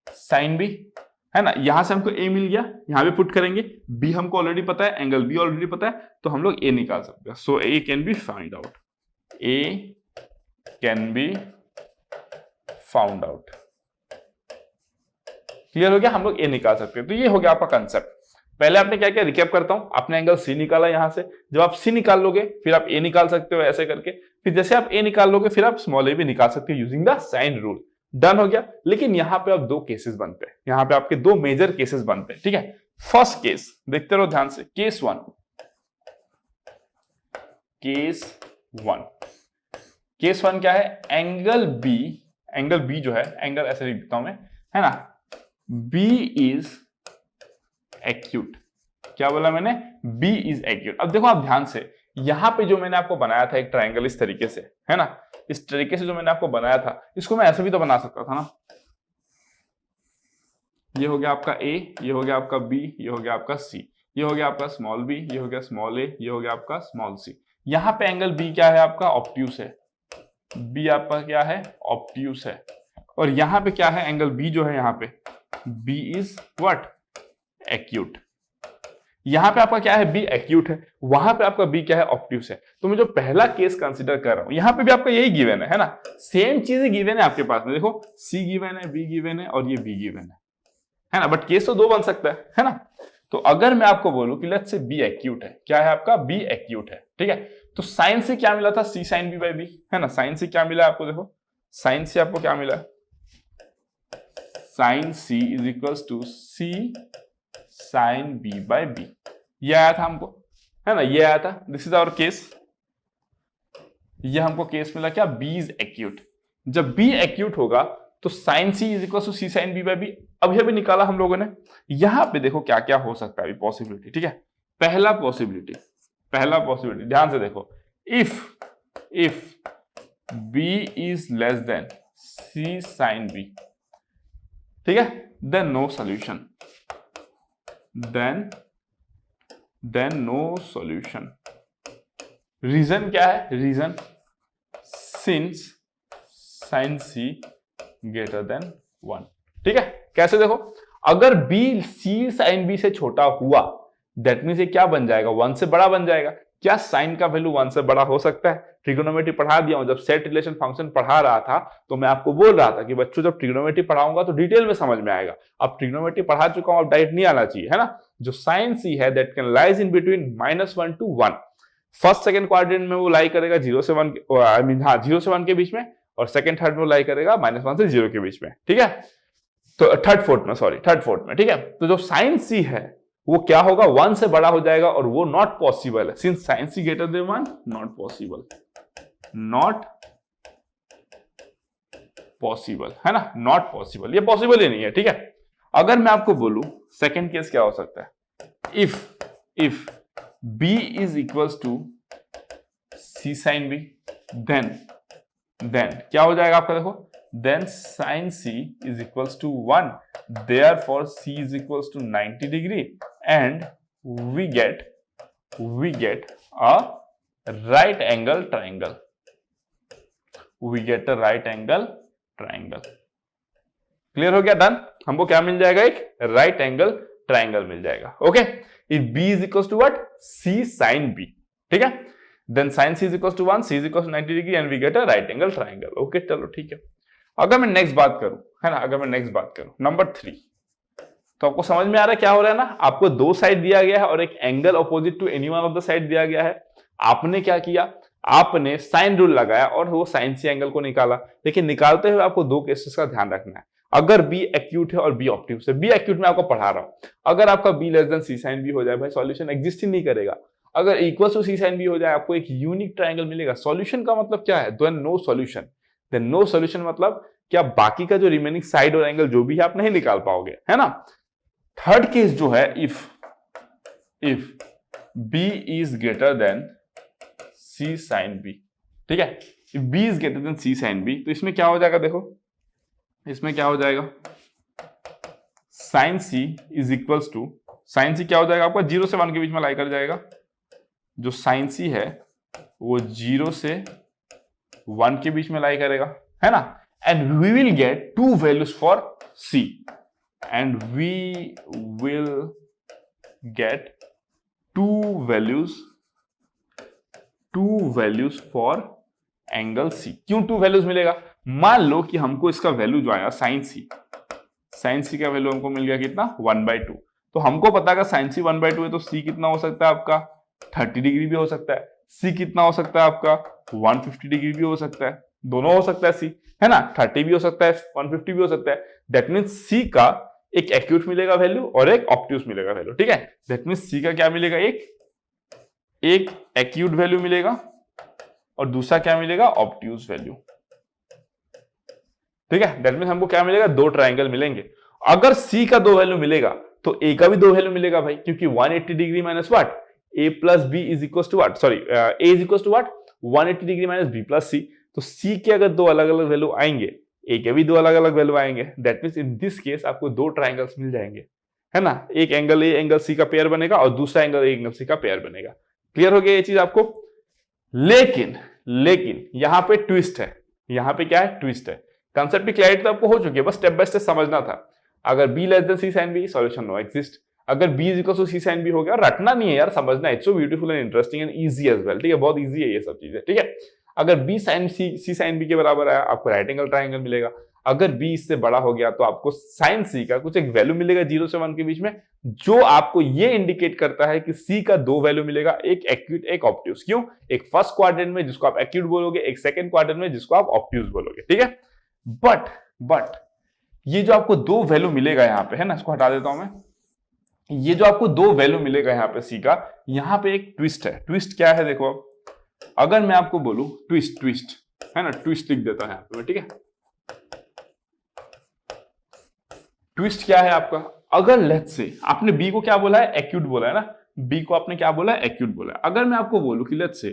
sine b, है ना। यहां से हमको a मिल गया, यहां पे पुट करेंगे, b हमको ऑलरेडी पता है, एंगल b ऑलरेडी पता है, तो हम लोग a निकाल सकते हैं। सो a can be find out, a can be found out. Clear हो गया, हम लोग a निकाल सकते हैं। तो ये हो गया आपका कंसेप्ट। पहले आपने क्या किया, रिकैप करता हूं, आपने एंगल c निकाला यहां से, जब आप c निकाल लोगे फिर आप a निकाल सकते हो ऐसे करके, फिर जैसे आप a निकाल लोगे फिर आप स्मॉल a भी निकाल सकते हो using the sine rule. Done हो गया। लेकिन यहां पे अब दो केसेस बनते हैं, यहां पे आपके दो मेजर केसेस बनते हैं, ठीक है। फर्स्ट केस देखते रहो ध्यान से, केस वन, केस वन क्या है, एंगल बी जो है, एंगल ऐसे लिख देता हूं मैं, है ना, b इज एक्यूट। क्या बोला मैंने, b इज एक्यूट। अब देखो आप ध्यान से, यहां पे जो मैंने आपको बनाया था एक ट्रायंगल इस तरीके से, है ना, इस तरीके से जो मैंने आपको बनाया था, इसको मैं ऐसे भी तो बना सकता था ना। ये हो गया आपका a, ये हो गया आपका b, ये हो गया आपका c, ये हो गया आपका स्मॉल b, ये हो गया स्मॉल a, ये हो गया आपका स्मॉल c। यहां पे एंगल b क्या है आपका, ऑब्ट्यूस है, b आपका क्या है, ऑब्ट्यूस है। और यहां पे क्या है, एंगल b जो है यहाँ पे, b इज व्हाट, एक्यूट। यहां पे आपका क्या है, b एक्यूट है, वहां पे आपका b क्या है, ऑब्ट्यूस है। तो मैं जो पहला केस कंसीडर कर रहा हूं, यहां पे भी आपका यही गिवन है ना, सेम चीजें गिवन है आपके पास में, देखो c गिवन है, b गिवन है और ये b गिवन है ना, बट केस तो दो बन सकता है ना। तो अगर मैं आपको बोलूं कि लेट्स से b एक्यूट है, क्या है आपका, b एक्यूट है, ठीक है। तो साइन से क्या मिला था, c sine b by b, है ना, साइन से क्या मिला आपको, देखो साइन सी आपको क्या मिला? Sine c is equals to C sine b by b. ये आया था हमको, है ना, ये आया था। This is our case. ये हमको केस मिला क्या? B is acute. जब बी एक्यूट होगा तो sine c is equal to C sine b by b. अभी अभी निकाला हम लोगों ने। यहां पे देखो क्या क्या हो सकता है अभी पॉसिबिलिटी, ठीक है। पहला पॉसिबिलिटी ध्यान से देखो, if B is less than c sine b, ठीक है, then no solution, then no solution. Reason क्या है? Reason since sine c greater than 1, ठीक है। कैसे? देखो, अगर b c साइन b से छोटा हुआ दैट मीन्स ये क्या बन जाएगा? 1 से बड़ा बन जाएगा। क्या साइन का वैल्यू 1 से बड़ा हो सकता है? ट्रिग्नोमेट्री पढ़ा दिया हूं, जब सेट रिलेशन फंक्शन पढ़ा रहा था तो मैं आपको बोल रहा था कि बच्चों जब ट्रिग्नोमेट्री पढ़ाऊंगा तो डिटेल में समझ में आएगा। अब ट्रिग्नोमेट्री पढ़ा चुका हूं, अब डायरेक्ट नहीं आना चाहिए, है ना। जो साइन सी है that can lies in between -1 to 1। First second quadrant में वो लाई करेगा 0 से 1, आई मीन हाँ 0 से 1 के बीच में, और सेकंड थर्ड में लाई करेगा -1 से 0 के बीच में, ठीक है। तो थर्ड फोर्थ में, ठीक है। तो जो साइन सी है वो क्या होगा? 1 से बड़ा हो जाएगा, और वो नॉट पॉसिबल है। Since sine c greater than 1, not possible, है ना, नॉट पॉसिबल, ये पॉसिबल ही नहीं है, ठीक है। अगर मैं आपको बोलूं सेकंड केस क्या हो सकता है? If b is equals to c sine b, then क्या हो जाएगा आपका? देखो, then sin c is equals to 1, therefore c is equals to 90 degree, and we get a right angle triangle. Clear हो गया? डन। हमको क्या मिल जाएगा? एक राइट एंगल ट्राइंगल मिल जाएगा। Okay, if b is equals to what? c sin b, ठीक है। then sin c is equals to 1, c is equals to 90 degree, and we get a right angle triangle. Okay, चलो ठीक है। अगर मैं next बात करूं, है ना, नंबर 3, तो आपको समझ में आ रहा है क्या हो रहा है ना। आपको दो साइड दिया गया है और एक angle opposite to any one of the side दिया गया है। आपने क्या किया? आपने साइन रूल लगाया और वो साइन सी एंगल को निकाला। लेकिन निकालते हुए आपको दो केसेस का ध्यान रखना है। अगर बी एक्यूट है और बी ऑब्ट्यूज है, बी एक्यूट में आपको पढ़ा रहा हूं, अगर आपका b less than c sine b हो जाए, भाई सॉल्यूशन एग्जिस्ट ही नहीं करेगा। अगर equal to C sine b हो जाए, आपको एक यूनिक ट्राइंगल मिलेगा। सॉल्यूशन का मतलब क्या है? Then no solution. Then no solution मतलब क्या? बाकी का जो रिमेनिंग साइड और एंगल जो भी है आप नहीं निकाल पाओगे, है ना। थर्ड केस जो है, if b is greater than c sine b, ठीक है। If b is greater than c sine b, तो इसमें क्या हो जाएगा? देखो, इसमें क्या हो जाएगा? Sine c is equals to, sine c क्या हो जाएगा आपका? 0 से 1 के बीच में लाई कर जाएगा। जो साइन c है वो 0 से 1 के बीच में लाई करेगा, है ना। And we will get two values for C, and we will get two values for angle C। क्यों टू वैल्यूज मिलेगा? मान लो कि हमको इसका वैल्यू जो आया साइन सी का वैल्यू हमको मिल गया कितना? 1/2। तो हमको पता है साइन सी 1/2 है, तो C कितना हो सकता है आपका? 30 डिग्री भी हो सकता है। C कितना हो सकता है आपका? 150 डिग्री भी हो सकता है। दोनों हो सकता है C, है ना। 30 भी हो सकता है, 150 भी हो सकता है। दैट मीन्स C का एक एक्यूट मिलेगा वैल्यू और एक ऑब्ट्यूज मिलेगा वैल्यू, ठीक है। दैट मीन्स C का क्या मिलेगा? एक एक्यूट वैल्यू मिलेगा और दूसरा क्या मिलेगा? ऑब्ट्यूज वैल्यू, ठीक है। दैट मीन्स हमको क्या मिलेगा? दो ट्राइंगल मिलेंगे। अगर C का दो वैल्यू मिलेगा तो A का भी दो वैल्यू मिलेगा भाई, क्योंकि 180 degree minus what? A plus B is equal to what? Sorry, A is equal to what? 180 degree minus B plus C। तो C के अगर दो अलग अलग वैल्यू आएंगे, A के भी दो अलग अलग वैल्यू आएंगे। That means in this case आपको दो ट्राइंगल्स मिल जाएंगे, है ना। एक एंगल A एंगल C का पेयर बनेगा और दूसरा एंगल A एंगल C का पेयर बनेगा। क्लियर हो गया ये चीज आपको? लेकिन यहां पे ट्विस्ट है। यहां पे क्या है? ट्विस्ट है। कंसेप्ट की क्लैरिटी तो आपको हो चुकी है, बस स्टेप बाय स्टेप समझना था। अगर B less than C sine B, solution no exist. अगर B is equal to C sine B हो गया, रटना नहीं है यार, समझना है। It's so beautiful and interesting and easy as well, ठीक है। बहुत इजी है ये सब चीजें, ठीक है। अगर B sine C sine B के बराबर आया, आपको राइट एंगल ट्राइंगल मिलेगा। अगर b इससे बड़ा हो गया तो आपको साइन c का कुछ एक वैल्यू मिलेगा 0 से 1 के बीच में, जो आपको ये इंडिकेट करता है कि c का दो वैल्यू मिलेगा, एक एक्यूट एक ऑब्ट्यूज। क्यों? एक फर्स्ट क्वाड्रेंट में जिसको आप एक्यूट बोलोगे, एक सेकंड क्वाड्रेंट में जिसको आप ऑब्ट्यूज बोलोगे। ठीक है, बट ये जो आपको दो वैल्यू मिलेगा यहाँ पे, है ना, इसको हटा देता हूं मैं, ये जो आपको दो वैल्यू मिलेगा यहाँ पे c का, यहाँ पे एक ट्विस्ट है। ट्विस्ट क्या है देखो, अगर मैं आपको बोलूं ट्विस्ट है ना, ट्विस्ट लिख देता है यहाँ पे, ठीक है। ट्विस्ट क्या है आपका, अगर लेट्स से आपने b को क्या बोला है, एक्यूट बोला है ना, b को आपने क्या बोला है, एक्यूट बोला है। अगर मैं आपको बोलूं कि let's say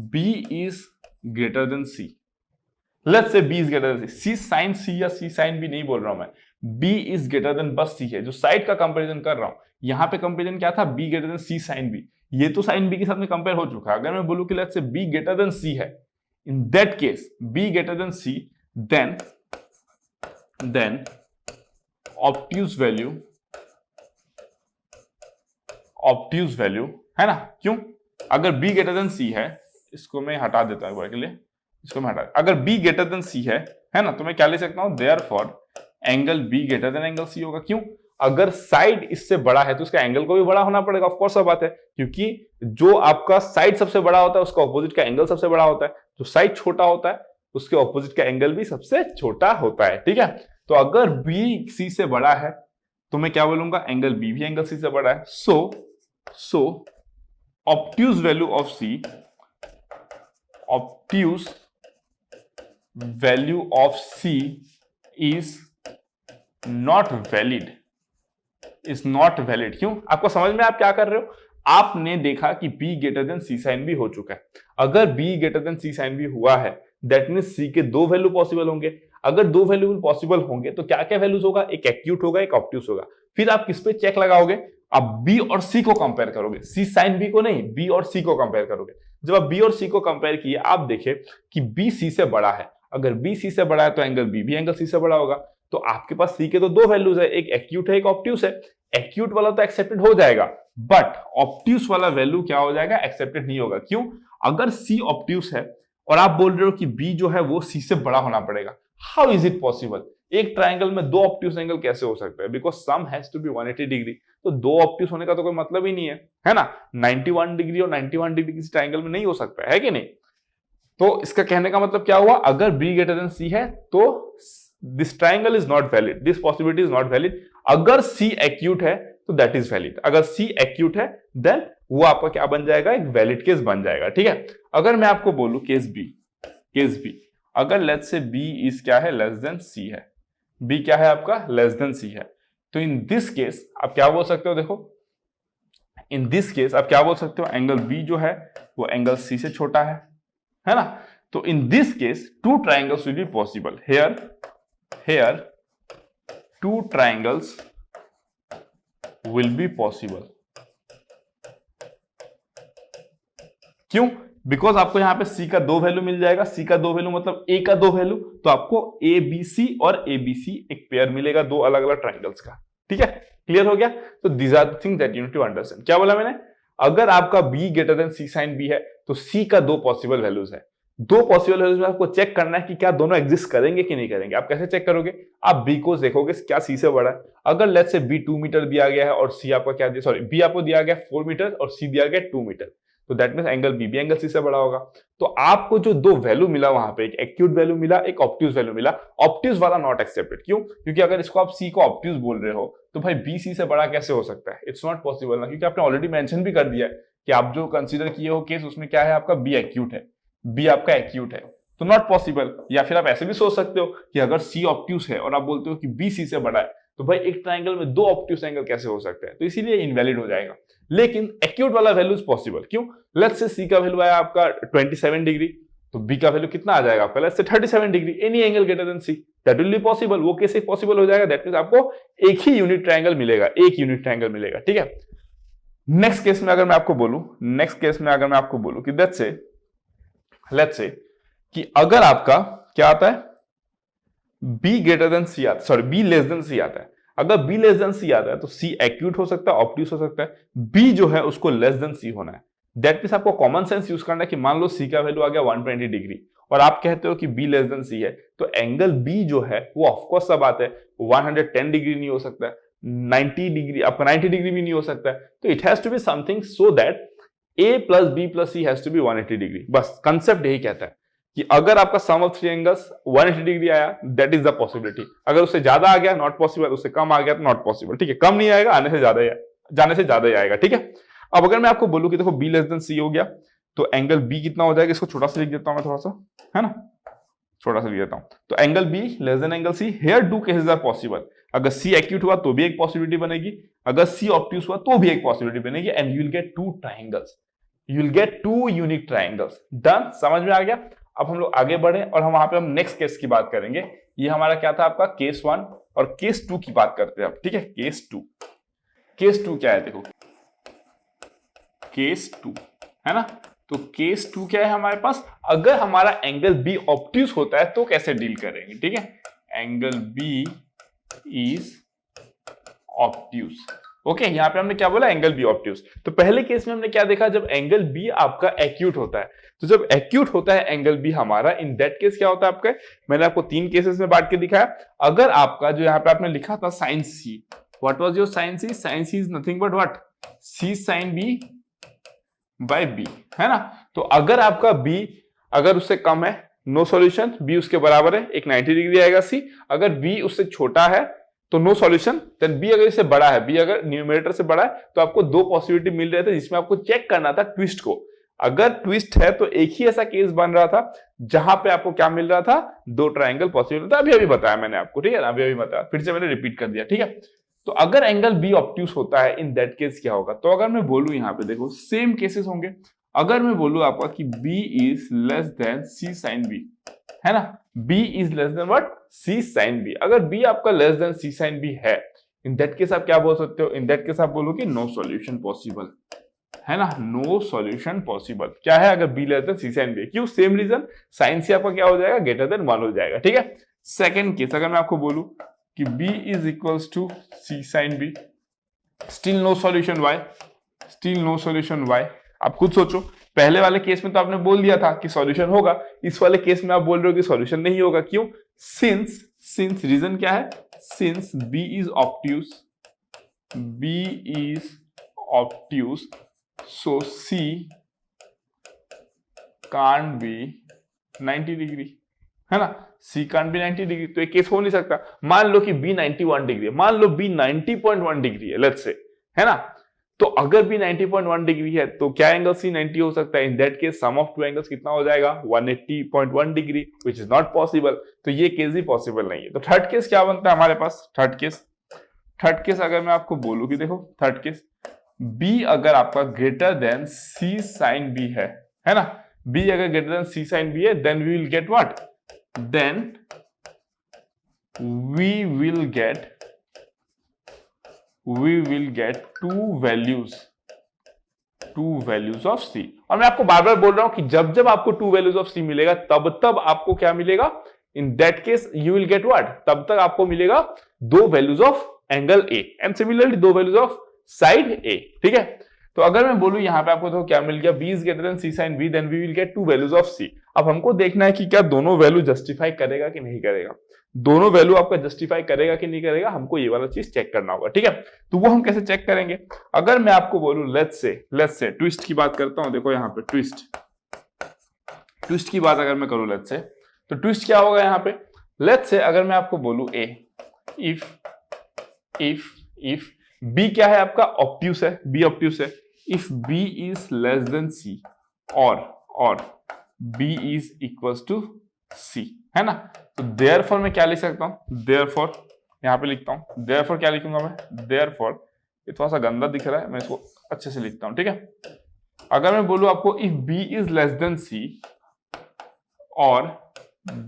b is greater than c, let's say b is greater than c sine c या c साइन b नहीं बोल रहा हूं मैं, b इज ग्रेटर देन बस c है, जो साइड का कंपैरिजन कर रहा हूं। यहां पे कंपैरिजन क्या था, b greater than c sine b, ये तो साइन b के साथ में कंपेयर हो चुका है। अगर मैं बोलूं कि let's say b greater than c है, in that case b greater than c, then obtuse value है ना। क्यों? अगर b ग्रेटर देन c है, इसको मैं हटा देता हूं के लिए, इसको मैं हटा, अगर b ग्रेटर देन c है ना, तो मैं क्या ले सकता हूं, therefore angle b greater then angle c होगा। क्यों? अगर साइड इससे बड़ा है तो उसका एंगल को भी बड़ा होना पड़ेगा, ऑफ कोर्स बात है, क्योंकि जो आपका साइड सबसे बड़ा होता है उसका ऑपोजिट का एंगल सबसे बड़ा होता है, जो साइड छोटा होता है उसके ऑपोजिट का एंगल भी सबसे छोटा होता है। ठीक है, तो अगर b c से बड़ा है तो मैं क्या बोलूंगा, एंगल b भी एंगल c से बड़ा है। So obtuse value of c is not valid. क्यों? आपको समझ में, आप क्या कर रहे हो, आपने देखा कि b greater than c sine b हो चुका है। अगर b greater than c sine b हुआ है, दैट मींस c के दो वैल्यू पॉसिबल होंगे। अगर दो वैल्यू पॉसिबल होंगे तो क्या क्या वैल्यूज होगा, एक एक्यूट होगा, एक ऑब्ट्यूज होगा। फिर आप किस पे चेक लगाओगे, आप b और c को कंपेयर करोगे, c साइन b को नहीं, b और c को कंपेयर करोगे। जब आप b और c को कंपेयर किए, आप देखे कि b c से बड़ा है, अगर b c से बड़ा है तो एंगल b भी एंगल c से बड़ा होगा। तो आपके पास c के तो दो वैल्यूज है, एक एक्यूट है, एक ऑब्ट्यूज है। एक्यूट वाला तो एक्सेप्टेड हो जाएगा, बट ऑब्ट्यूज वाला वैल्यू क्या हो जाएगा, एक्सेप्टेड नहीं होगा। क्यों? अगर c ऑब्ट्यूज है और आप बोल रहे हो कि b जो है वो c से बड़ा होना पड़ेगा, हाउ इज इट पॉसिबल? एक ट्राइंगल में दो ऑब्ट्यूज एंगल कैसे हो सकते हैं? Because sum has to be 180 degree, तो दो ऑब्ट्यूज होने का तो कोई मतलब ही नहीं है ना। 91 डिग्री और 91 डिग्री किसी ट्राइंगल में नहीं हो सकता है कि नहीं? तो इसका कहने का मतलब क्या हुआ, अगर b ग्रेटर देन c है तो this triangle is not valid, this possibility is not valid. अगर c एक्यूट है तो दैट इज वैलिड, अगर c एक्यूट है देन वो आपका क्या बन जाएगा, एक वैलिड केस बन जाएगा। ठीक है, अगर मैं आपको बोलूं केस b, अगर लेट्स से b इज क्या है, लेस देन c है, b क्या है आपका, लेस देन c है, तो इन दिस केस आप क्या बोल सकते हो, देखो इन दिस केस आप क्या बोल सकते हो, एंगल b जो है वो एंगल c से छोटा है ना। तो in this case two triangles will be possible, here two triangles will be possible। क्यों? बिकॉज आपको यहां पे c का दो वैल्यू मिल जाएगा, c का दो वैल्यू मतलब a का दो वैल्यू, तो आपको ABC और ABC एक पेयर मिलेगा दो अलग अलग ट्राइंगल्स का। ठीक है, क्लियर हो गया? तो these are the things that you need to understand. क्या बोला मैंने, अगर आपका b greater than c sine b है तो c का दो पॉसिबल वैल्यूज है, दो पॉसिबल वैल्यूज में आपको चेक करना है कि क्या दोनों एग्जिस्ट करेंगे कि नहीं करेंगे। आप कैसे चेक करोगे, आप b को देखोगे क्या c से बड़ा है। अगर लेट्स से b 2 मीटर दिया गया है और c आपका क्या दिया, सॉरी b आपको दिया गया 4 मीटर और c दिया गया 2 मीटर, तो दैट मींस एंगल b भी एंगल c से बड़ा होगा। तो आपको जो दो वैल्यू मिला वहां पे, एक एक्यूट वैल्यू मिला, एक ऑब्ट्यूज वैल्यू मिला, ऑब्ट्यूज वाला नॉट एक्सेप्टेड। क्यों? क्योंकि अगर इसको आप c को ऑब्ट्यूज बोल रहे हो तो भाई b c से बड़ा कैसे हो सकता है, इट्स नॉट पॉसिबल ना, क्योंकि आपने ऑलरेडी मेंशन भी कर दिया है कि आप जो कंसीडर किए हो केस उसमें क्या है, आपका b एक्यूट है, b आपका एक्यूट है, तो नॉट पॉसिबल। या फिर आप ऐसे भी सोच सकते हो कि अगर c ऑब्ट्यूज है और आप बोलते हो कि b c से बड़ा है, तो भाई एक ट्राइंगल में दो ऑब्ट्यूज एंगल कैसे हो सकते हैं, तो इसीलिए इनवैलिड हो जाएगा। लेकिन एक्यूट वाला वैल्यू इज पॉसिबल। क्यों? लेट्स से c का वैल्यू आया आपका 27 डिग्री, तो b का वैल्यू कितना आ जाएगा आपका, let's say 37 degree, any angle greater than c, that will be possible. वो कैसे पॉसिबल हो जाएगा, दैट मींस आपको एक ही यूनिट ट्राइंगल मिलेगा, एक यूनिट ट्राइंगल मिलेगा। ठीक है, नेक्स्ट केस में अगर मैं आपको बोलूं कि लेट्स से कि अगर आपका क्या आता है, b ग्रेटर देन c आता है, sorry b less than c आता है। अगर b लेस देन c आता है तो c एक्यूट हो सकता है, ऑब्ट्यूज हो सकता है, b जो है उसको लेस देन c होना है। दैट मींस आपको कॉमन सेंस यूज करना है कि मान लो c का वैल्यू आ गया 120 डिग्री और आप कहते हो कि बी लेस देन सी है, तो एंगल बी जो है वो ऑफकोर्स सब बात है 110 डिग्री नहीं हो सकता है, 90 डिग्री, आपका 90 डिग्री भी नहीं हो सकता है, तो it has to be something so that a plus b plus c has to be 180 degree. बस कंसेप्ट यही कहता है कि अगर आपका sum of three angles 180 degree आया दैट इज द पॉसिबिलिटी, अगर उससे ज्यादा आ गया नॉट पॉसिबल, उससे कम आ गया तो नॉट पॉसिबल। ठीक है, कम नहीं आएगा, आने से ज्यादा जाने से ज्यादा ही आएगा। ठीक है, अब अगर मैं आपको बोलूं कि देखो बी लेस देन सी हो गया, तो एंगल बी कितना हो जाएगा, इसको छोटा सा लिख देता हूं मैं थोड़ा सा, है ना, छोटा सा लिख देता हूं। तो angle b less than angle c, here two cases are possible. अगर सी एक्यूट हुआ तो भी एक पॉसिबिलिटी बनेगी, अगर सी ऑब्ट्यूस हुआ तो भी एक पॉसिबिलिटी बनेगी, and you will get two triangles, you will get two unique triangles. Done, समझ में आ गया। अब हम लोग आगे बढ़े और हम वहां पे हम नेक्स्ट केस की बात करेंगे। ये हमारा क्या था आपका केस 1 और केस 2 की बात करते हैं अब। ठीक है, केस 2, केस 2 क्या है देखो, केस 2 है ना, तो केस 2 क्या है हमारे पास, अगर हमारा एंगल बी ऑब्ट्यूस होता है तो कैसे डील करेंगे। ठीक है, angle B is obtuse. Okay, यहां पे हमने क्या बोला, एंगल बी ऑब्ट्यूस। तो पहले केस में हमने क्या देखा, जब एंगल बी आपका एक्यूट होता है, तो जब एक्यूट होता है एंगल बी हमारा, इन दैट केस क्या होता है आपका, मैंने आपको 3 केसेस में बांट के दिखाया। अगर आपका जो यहाँ पे आपने लिखा था sine c, what was your sine c, sine c is nothing but what, c sine b by b, है ना। तो अगर आपका बी अगर उससे कम है नो सॉल्यूशन, बी उसके बराबर है एक 90 डिग्री आएगा सी, अगर बी उससे छोटा है तो नो सॉल्यूशन, देन बी अगर इससे बड़ा है, बी अगर न्यूमरेटर से बड़ा है, तो आपको 2 पॉसिबिलिटी मिल रहे थे जिसमें आपको चेक करना था ट्विस्ट को। अगर ट्विस्ट है तो एक ही ऐसा केस बन रहा था जहां पे आपको क्या मिल रहा था, 2 ट्राइंगल पॉसिबल था। अभी बताया मैंने आपको, ठीक है ना, अभी बताया, फिर से मैंने रिपीट कर दिया। ठीक है, तो अगर एंगल बी ऑब्ट्यूस होता है इन दैट केस क्या होगा, तो अगर मैं बोलूं यहां पे देखो सेम केसेस होंगे। अगर मैं बोलूं आपका कि b is less than c sin b, है ना, b is less then what, c sin b, अगर b आपका less than c sin b है, इन दैट केस आप क्या बोल सकते हो, इन दैट केस आप बोलो कि नो सॉल्यूशन पॉसिबल, है ना, नो सॉल्यूशन पॉसिबल। क्या है, अगर b less than c sin b, क्यों, सेम रीजन, sin c आपका क्या हो जाएगा, ग्रेटर देन 1 हो जाएगा। ठीक है, सेकंड केस अगर मैं आपको बोलूं कि b is equals to c sin b, still no solution, why, still no solution, why, आप खुद सोचो। पहले वाले केस में तो आपने बोल दिया था कि सॉल्यूशन होगा, इस वाले केस में आप बोल रहे हो कि सॉल्यूशन नहीं होगा, क्यों, सिंस रीजन क्या है, since b is obtuse, b is obtuse, so c can't be 90 degree, है ना, C कांट बी 90 डिग्री, तो एक केस हो नहीं सकता। मान लो कि B 91 डिग्री है, मान लो B 90.1 डिग्री है, लेट्स से, है ना, तो अगर B 90.1 डिग्री है तो क्या एंगल C 90 हो सकता है, in that case sum of two angles कितना हो जाएगा, 180.1 degree, which is not possible, तो ये केस भी पॉसिबल नहीं है। तो थर्ड केस क्या बनता है हमारे पास, थर्ड केस अगर मैं आपको बोलूं कि देखो थर्ड केस B अगर आपका greater than C sin B है ना, B अगर greater than C sin B है, then we will get what, then we will get two values of C। और मैं आपको बार बार बोल रहा हूं कि जब जब आपको 2 values of C मिलेगा तब तब आपको क्या मिलेगा, इन that case you will get what, तब तक आपको मिलेगा 2 values of angle A and similarly 2 values of side A। ठीक है, तो अगर मैं बोलूं यहां पे आपको तो क्या मिल गया, B is greater than C sin B, then we will get 2 values of C। अब हमको देखना है कि क्या दोनों वैल्यू जस्टिफाई करेगा कि नहीं करेगा, दोनों वैल्यू आपका जस्टिफाई करेगा कि नहीं करेगा, हमको ये वाला चीज चेक करना होगा। ठीक है, तो वो हम कैसे चेक करेंगे, अगर मैं आपको बोलूं लेट्स से ट्विस्ट की बात करता हूं, देखो यहाँ पे ट्विस्ट की बात अगर मैं करूं लेट्स से, तो ट्विस्ट क्या होगा यहाँ पे, लेट्स से अगर मैं आपको बोलूं ए, इफ बी क्या है आपका, ऑब्ट्यूस है, बी ऑब्ट्यूस है, if B is less than C और b is equals to c, है ना, तो देयरफॉर मैं क्या लिख सकता हूं, देयरफॉर यहां पे लिखता हूं, देयरफॉर क्या लिखूंगा मैं, देयरफॉर, ये थोड़ा सा गंदा दिख रहा है, मैं इसको अच्छे से लिखता हूं। ठीक है, अगर मैं बोलूं आपको if b is less than c और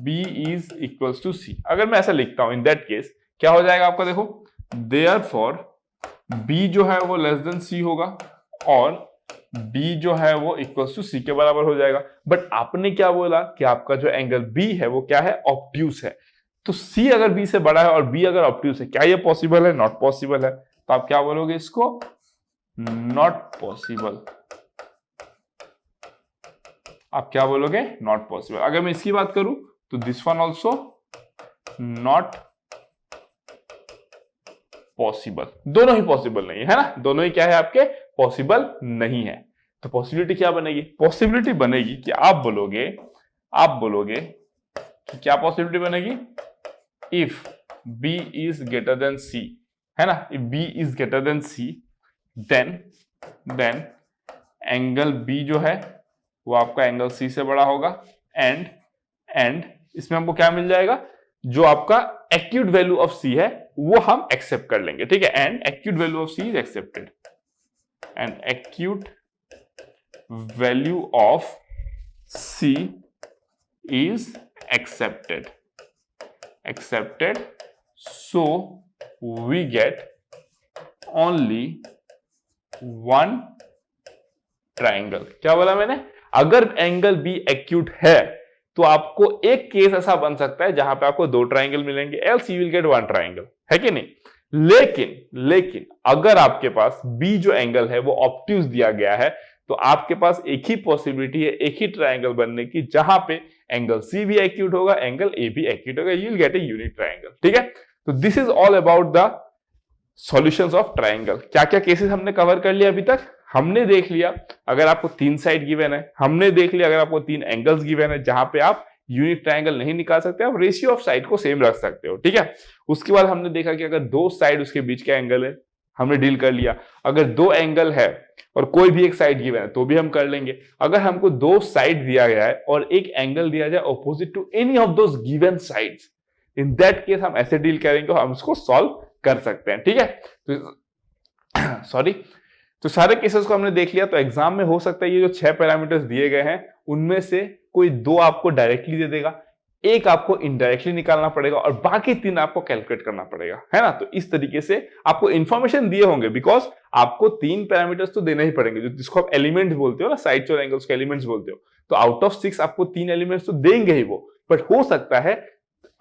b is equals to c, अगर मैं ऐसा लिखता हूं इन दैट केस क्या हो जाएगा आपका, देखो देयरफॉर b जो है वो लेस देन c होगा और B जो है वो इक्वल्स टू C के बराबर हो जाएगा। बट आपने क्या बोला कि आपका जो एंगल B है वो क्या है, ऑब्ट्यूस है, तो C अगर B से बड़ा है और B अगर ऑब्ट्यूस है, क्या ये पॉसिबल है, नॉट पॉसिबल है, तो आप क्या बोलोगे इसको, नॉट पॉसिबल। आप क्या बोलोगे? Not possible. अगर मैं इसकी बात करूं तो this one also not possible. दोनों ही पॉसिबल नहीं है ना, दोनों ही क्या है आपके? पॉसिबल नहीं है। तो पॉसिबिलिटी क्या बनेगी? पॉसिबिलिटी बनेगी कि आप बोलोगे कि क्या पॉसिबिलिटी बनेगी? If B is greater than C, है ना, if B is greater than C then angle B जो है वो आपका एंगल C से बड़ा होगा, एंड इसमें हमको क्या मिल जाएगा? जो आपका एक्यूट वैल्यू ऑफ C है वो हम एक्सेप्ट कर लेंगे, ठीक है। And acute value of C is accepted, and acute value of C is accepted, so we get only one triangle. क्या बोला मैंने? अगर एंगल बी एक्यूट है तो आपको एक केस ऐसा बन सकता है जहां पे आपको दो ट्राइंगल मिलेंगे, else you will get one triangle, है कि नहीं? लेकिन अगर आपके पास बी जो एंगल है वो ऑब्ट्यूज दिया गया है तो आपके पास एक ही पॉसिबिलिटी है एक ही ट्राइंगल बनने की, जहां पे एंगल सी भी एक्यूट होगा, एंगल ए भी एक्यूट होगा, you will gate a unique triangle, ठीक है। तो this is all about the solutions of triangle. क्या क्या केसेस हमने कवर कर लिया अभी तक? हमने देख लिया अगर आपको तीन साइड गिवन है, हमने देख लिया अगर आपको तीन एंगल्स गिवन है जहां पे आप यूनिक ट्राइंगल नहीं निकाल सकते, आप रेशियो ऑफ साइड को सेम रख सकते हो, ठीक है। उसके बाद हमने देखा कि अगर दो साइड उसके बीच का एंगल है, हमने डील कर लिया। अगर दो एंगल है और कोई भी एक साइड गिवन है तो भी हम कर लेंगे। अगर हमको दो साइड दिया गया है और एक एंगल दिया जाए opposite to any of those given sides, in that case हम ऐसे डील करेंगे, हम इसको सॉल्व कर सकते हैं, ठीक है। तो सॉरी, तो सारे केसेस को हमने देख लिया। तो एग्जाम में हो सकता है ये जो 6 पैरामीटर्स दिए गए हैं उनमें से कोई दो आपको डायरेक्टली दे देगा, एक आपको इनडायरेक्टली निकालना पड़ेगा और बाकी तीन आपको कैलकुलेट करना पड़ेगा, है ना। तो इस तरीके से आपको इंफॉर्मेशन दिए होंगे, बिकॉज आपको तीन पैरामीटर्स तो देने ही पड़ेंगे, जो जिसको आप एलिमेंट्स बोलते हो ना, साइड्स और एंगल्स के एलिमेंट्स बोलते हो। तो आउट ऑफ 6 आपको तीन एलिमेंट्स तो देंगे ही वो, बट हो सकता है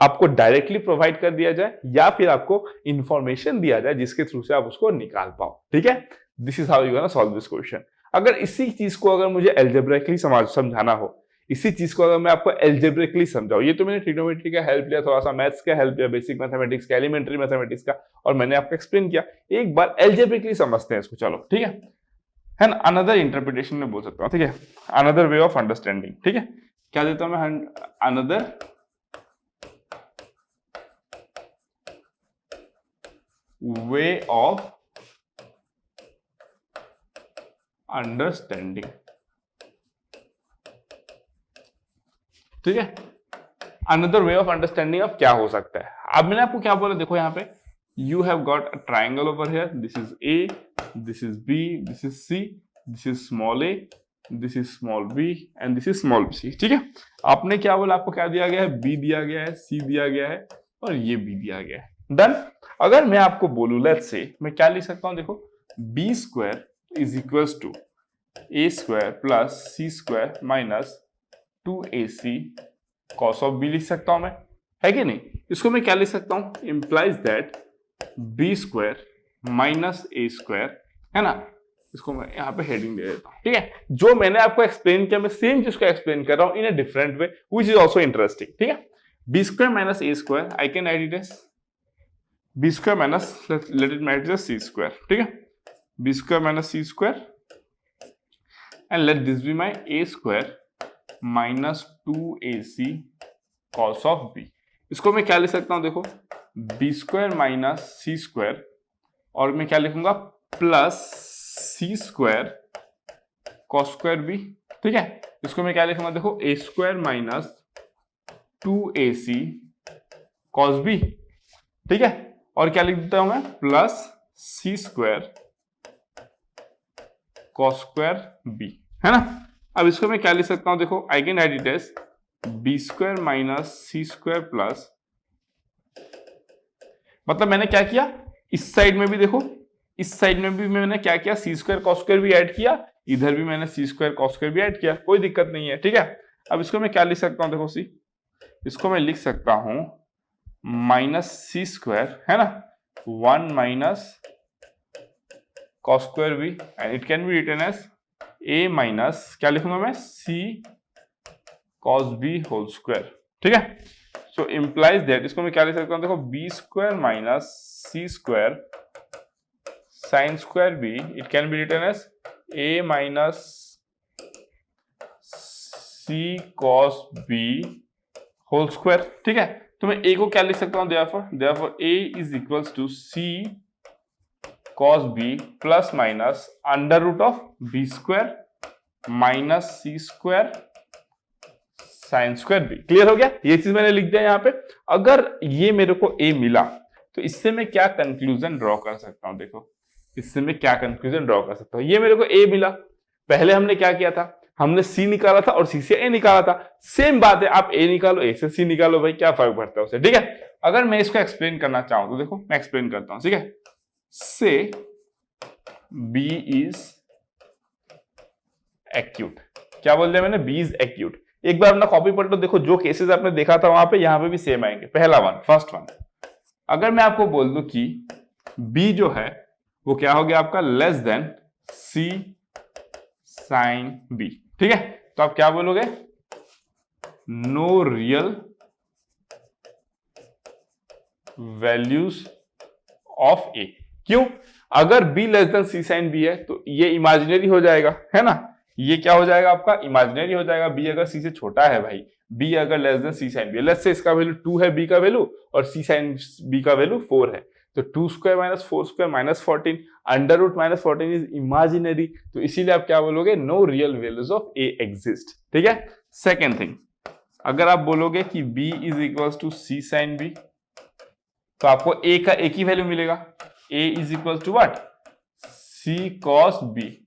आपको डायरेक्टली प्रोवाइड कर दिया जाए या फिर आपको इंफॉर्मेशन दिया जाए जिसके थ्रू से आप उसको निकाल पाओ, ठीक है। This is how you gonna solve this question. अगर इसी चीज को अगर मुझे एल्जेब्रिकली समझाना हो, इसी चीज को अगर मैं आपको एल्जेब्रिकली समझाऊं, ये तो मैंने ट्रिग्नोमेट्री का हेल्प लिया, थोड़ा सा मैथ्स का हेल्प लिया, बेसिक मैथमेटिक्स का, एलिमेंट्री मैथमेटिक्स का, और मैंने आपको एक्सप्लेन किया। एक बार एल्जेब्रिकली समझते हैं इसको, चलो, ठीक है ना। अनदर इंटरप्रिटेशन में बोल सकता हूं, ठीक है, अनदर वे ऑफ अंडरस्टैंडिंग, ठीक है। क्या देता हूं मैं? अनदर वे ऑफ अंडरस्टैंडिंग, ठीक है। Another way of understanding of क्या हो सकता है? अब मैंने आपको क्या बोला, देखो यहाँ पे you have got a triangle over here, this is A, this is B, this is C, this is small A, this is small B and this is small सी, ठीक है। आपने क्या बोला? आपको क्या दिया गया है? बी दिया गया है, सी दिया गया है और ये बी दिया गया है, डन। अगर मैं आपको बोलूं, लेट्स से मैं क्या लिख सकता हूं, देखो, b square is equals to a square plus c square minus 2ac cos of b लिख सकता हूं मैं, है कि नहीं। इसको मैं क्या लिख सकता हूं? Implies that b square minus A square, है ना। इसको मैं यहां पे हेडिंग दे देता हूं, ठीक है। जो मैंने आपको एक्सप्लेन किया मैं सेम चीज को एक्सप्लेन कर रहा हूं in a different way, which is also interesting, ठीक है। B square minus A square, I can write it as B square minus, let it write as C square, ठीक है। B square minus C square and let this be my a square minus 2ac cos of b। इसको मैं क्या लिख सकता हूं, देखो, b square minus सी square, और मैं क्या लिखूंगा? Plus c square cos square b, ठीक है। इसको मैं क्या लिखूंगा? देखो, a square minus 2ac cos b, ठीक है। और क्या लिख देता हूं मैं? Plus c square cos square b, है ना। अब इसको मैं क्या लिख सकता हूं? देखो, I can write it as B square minus C square plus, मतलब मैंने क्या किया, इस साइड में भी देखो, इस साइड में भी मैंने क्या किया, सी स्क्वायर cos स्क्वायर भी ऐड किया, इधर भी मैंने सी स्क्वायर cos स्क्वायर भी ऐड किया, कोई दिक्कत नहीं है, ठीक है। अब इसको मैं क्या लिख सकता हूं? देखो, सी, इसको मैं लिख सकता हूं माइनस सी स्क्वायर, है ना, 1 minus cos square b, and it can be written as a minus, क्या लिखूंगा मैं? c cos b whole square, ठीक है। सो इंप्लाइज दैट, इसको मैं क्या लिख सकता हूं, देखो b square minus C square sine square b, it can be written as a minus c cos b whole square, ठीक है। तो मैं ए को क्या लिख सकता हूं, therefore a is equals to C cos B plus minus under root of B square minus C square sine square b. Clear हो गया, ये चीज मैंने लिख दिया यहाँ पे। अगर ये मेरे को ए मिला तो इससे मैं क्या कंक्लूजन ड्रॉ कर सकता हूं, देखो इससे मैं क्या कंक्लूजन ड्रॉ कर सकता हूं। ये मेरे को ए मिला, पहले हमने क्या किया था, हमने सी निकाला था और सी से ए निकाला था। सेम बात है, आप ए निकालो, ए से सी निकालो, भाई क्या फर्क पड़ता है उससे, ठीक है। अगर मैं इसको एक्सप्लेन करना चाहूं तो देखो मैं एक्सप्लेन करता हूं, ठीक है। से बी इज एक्यूट, क्या बोल दिया मैंने, बी इज एक्यूट। एक बार अपना कॉपी पढ़ लो, देखो जो केसेस आपने देखा था वहां पे, यहां पे भी सेम आएंगे। पहला वन, फर्स्ट वन, अगर मैं आपको बोल दूं कि बी जो है वो क्या हो गया आपका, less than c sine b, ठीक है। तो आप क्या बोलोगे, no real values of a. क्यों, अगर b less than c sine b है तो ये इमेजिनरी हो जाएगा, है ना। ये क्या हो जाएगा आपका, इमेजिनरी हो जाएगा। बी अगर सी से छोटा है भाई, बी अगर less than c sine b, let's say इसका वैल्यू 2 है बी का वैल्यू और सी साइन बी का वैल्यू 4 है, तो 2 square minus 4 square minus 14, under root minus 14 is imaginary. तो इसीलिए आप क्या बोलोगे, no real values of a exist, ठीक है। सेकेंड थिंग, अगर आप बोलोगे कि b is equal to C sine B, तो आपको ए का एक ही वैल्यू मिलेगा, A is equal to what, C cos B,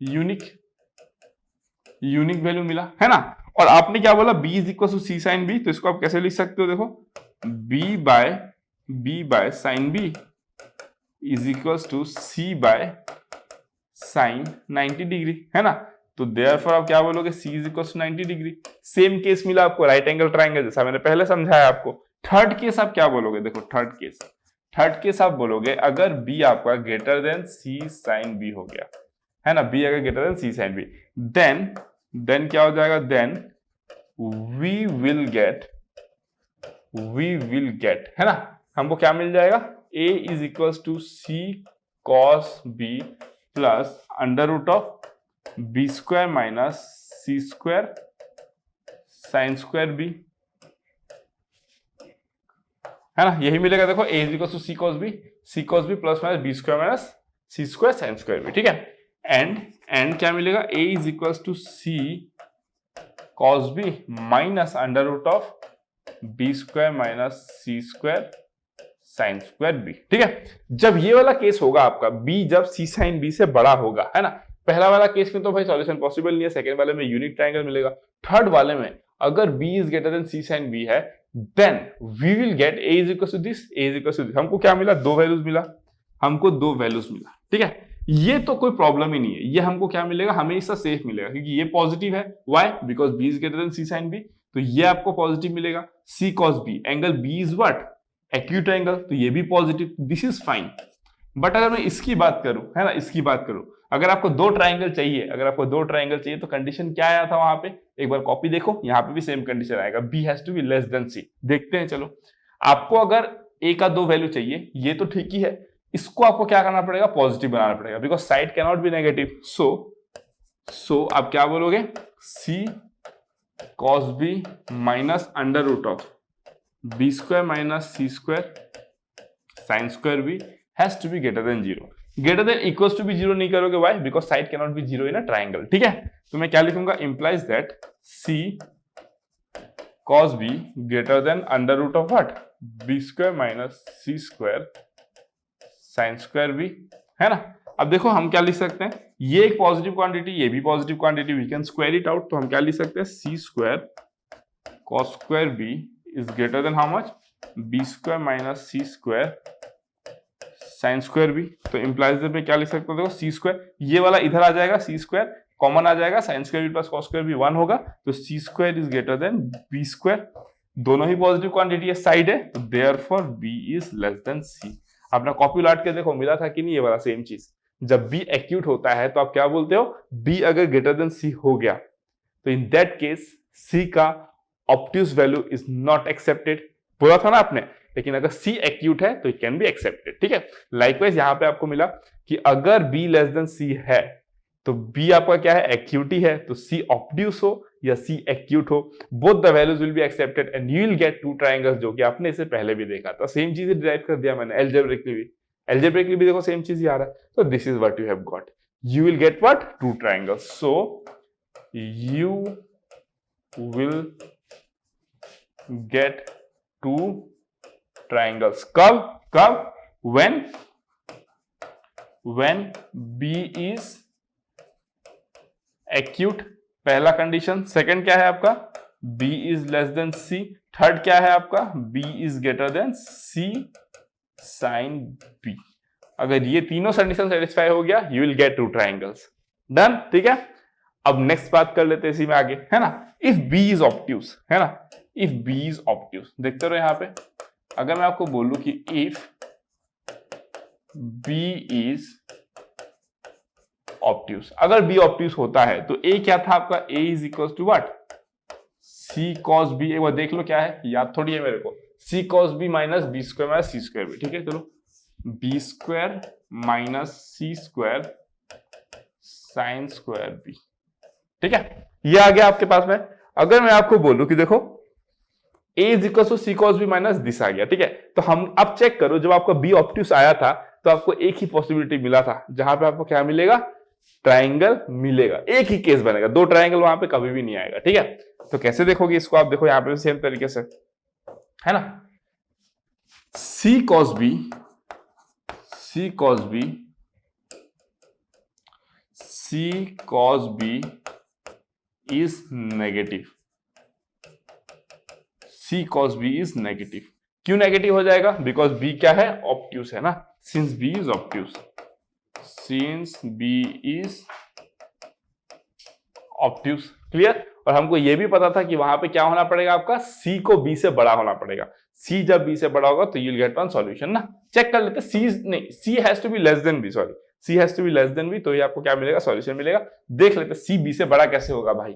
unique value मिला, है ना। और आपने क्या बोला, b is equal to C sine B, तो इसको आप कैसे लिख सकते हो, देखो b by sine b is equal to c by sine 90 degree, है ना। तो देयरफॉर आप क्या बोलोगे, c is equal to 90 degree. Same case मिला आपको राइट एंगल ट्राइंगल, जैसा मैंने पहले समझाया आपको। थर्ड केस आप क्या बोलोगे, देखो थर्ड केस आप बोलोगे, अगर b आपका greater than c sine b हो गया, है ना, b अगर greater than c sine b, then क्या हो जाएगा, देन वी विल गेट, है ना, हमको क्या मिल जाएगा, a is equal to C cos B plus under root of B square minus C square sine square b, है ना, यही मिलेगा। देखो a is equal to C cos B plus minus B square minus C square sine square B, ठीक है। And क्या मिलेगा, a is equal to C cos B minus under root of B square minus C square sine square B, ठीक है। जब ये वाला case होगा आपका, b जब c साइन b से बड़ा होगा, है ना, पहला वाला केस में तो भाई सॉल्यूशन पॉसिबल नहीं है, सेकंड वाले में यूनिक ट्रायंगल मिलेगा। थर्ड वाले में अगर b is greater than c sine b है, then we will get a is equal to this, a is equal to this. हमको क्या मिला, दो वैल्यूज मिला, ठीक है। ये तो कोई प्रॉब्लम ही नहीं है, ये हमको क्या मिलेगा, हमेशा सेफ मिलेगा, क्योंकि ये पॉजिटिव है। Why, because b is greater than c sine b, तो ये आपको पॉजिटिव मिलेगा। c cos b, angle b is what, acute angle, तो ये भी positive, this is fine. But अगर मैं इसकी बात करूं, है ना, इसकी बात करूं, अगर आपको दो ट्राइंगल चाहिए, तो कंडीशन क्या आया था वहां पे, एक बार कॉपी देखो, यहां पे भी सेम कंडीशन आएगा, b has to be less than c। देखते हैं, चलो, आपको अगर a का दो वैल्यू चाहिए, ये तो ठीक ही है, इसको आपको क्या करना पड़ेगा, पॉजिटिव बनाना पड़ेगा, because side can not be negative. So आप क्या बोलोगे, c cos b minus under root of b square minus C square sine square b has to be greater than 0। Greater than equals to be 0 नहीं करोगे, why, because side can not be 0 in a triangle, ठीक है। तो मैं क्या लिखूंगा, implies that c cos b greater than under root of what, b square minus C square sine square b, है ना। अब देखो हम क्या लिख सकते हैं, ये एक पॉजिटिव क्वांटिटी, ये भी positive quantity, we can square it out. तो हम क्या लिख सकते हैं, C square cos square b is greater than how much, b square minus C square sine square b। तो इंप्लाइज में क्या लिख सकते हो, देखो सी स्क्वायर, ये वाला इधर आ जाएगा, सी स्क्वायर कॉमन आ जाएगा, sine square b plus cos square b 1 होगा, तो C square is greater than b square, दोनों ही पॉजिटिव क्वांटिटी है, साइड है, तो therefore b is less than c। अपना कॉपी उलाट के देखो, मिला था कि नहीं ये वाला सेम चीज। जब b एक्यूट होता है तो आप क्या बोलते हो, b अगर ग्रेटर देन c हो गया, तो इन दैट केस c का obtuse value is not accepted, बोला था ना आपने। लेकिन अगर सी एक्यूट है तो इट कैन बी एक्सेप्टेड, ठीक है। लाइकवाइज यहां पे आपको मिला कि अगर बी लेस देन सी है तो बी आपका क्या है, एक्यूटी है, तो सी ऑब्ट्यूज हो या सी एक्यूट हो, both the values will be accepted and you will get two triangles, जो कि आपने इससे पहले भी देखा था। सेम चीज डिराइव कर दिया मैंने एल्जेब्रिकली भी देखो सेम चीज ही आ रहा है। तो this is what you have got, you will get what, two triangles. So you will get two triangles. कब when B is acute, पहला कंडीशन। सेकंड क्या है आपका, B is less than C। Third क्या है आपका, B is greater than C sin B। अगर ये तीनों कंडीशन सेटिस्फाई हो गया, you will get two triangles. Done, ठीक है। अब नेक्स्ट बात कर लेते हैं इसी में आगे, है ना। इफ बी इज ऑब्ट्यूज, है ना, इफ बी इज ऑब्ट्यूज, देखते रहो यहां पे। अगर मैं आपको बोलूं कि इफ बी इज ऑब्ट्यूज, अगर बी ऑब्ट्यूज होता है तो ए क्या था आपका, A is equal to what, C cos B. एक बार देख लो क्या है, याद थोड़ी है मेरे को, C cos B minus B square minus सी स्क्वायर बी, ठीक है। चलो, बी स्क्वायर माइनस सी स्क्वायर साइन स्क्वायर बी, ठीक है। ये आ गया आपके पास में। अगर मैं आपको बोलूं कि देखो a is equal to C cos B minus this आ गया, ठीक है। तो हम अब चेक करो, जब आपका बी ऑब्ट्यूज आया था तो आपको एक ही पॉसिबिलिटी मिला था, जहां पे आपको क्या मिलेगा, ट्राइंगल मिलेगा। एक ही केस बनेगा, दो ट्राइंगल वहां पे कभी भी नहीं आएगा, ठीक है। तो कैसे देखोगे इसको, आप देखो यहां पे सेम तरीके से, है ना। C cos B C cos B is negative। C cos B is negative। क्यों नेगेटिव हो जाएगा, बिकॉज B क्या है, ऑब्ट्यूज है ना। Since B is obtuse, clear. और हमको यह भी पता था कि वहां पे क्या होना पड़ेगा आपका, C को B से बड़ा होना पड़ेगा। C जब B से बड़ा होगा तो you'll get one solution ना। चेक कर लेते, C has to be less than B, sorry, C has to be less than B, तो ये आपको क्या मिलेगा, सॉल्यूशन मिलेगा। देख लेते C B से बड़ा कैसे होगा भाई,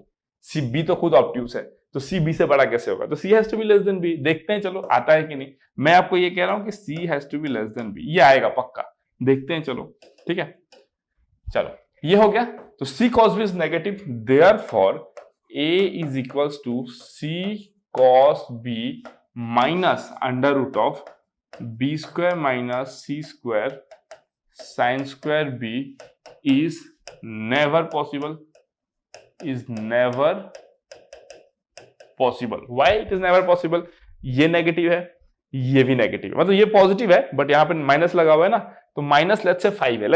C B तो खुद ऑब्ट्यूज है, तो C B से बड़ा कैसे होगा, तो C has to be less than B। देखते हैं चलो आता है कि नहीं। मैं आपको ये कह रहा हूं कि C has to be less than B, ये आएगा पक्का, देखते हैं चलो, ठीक है। चलो ये हो गया, तो C cos B is negative, therefore A is equals to C cos B minus under root of B square minus C square sin square B is never possible, why it is never possible, ये negative है, ये भी negative है, मतलब ये positive है but यहाँ पे माइनस लगा हुआ है ना, तो माइनस लेट्स से 5 है,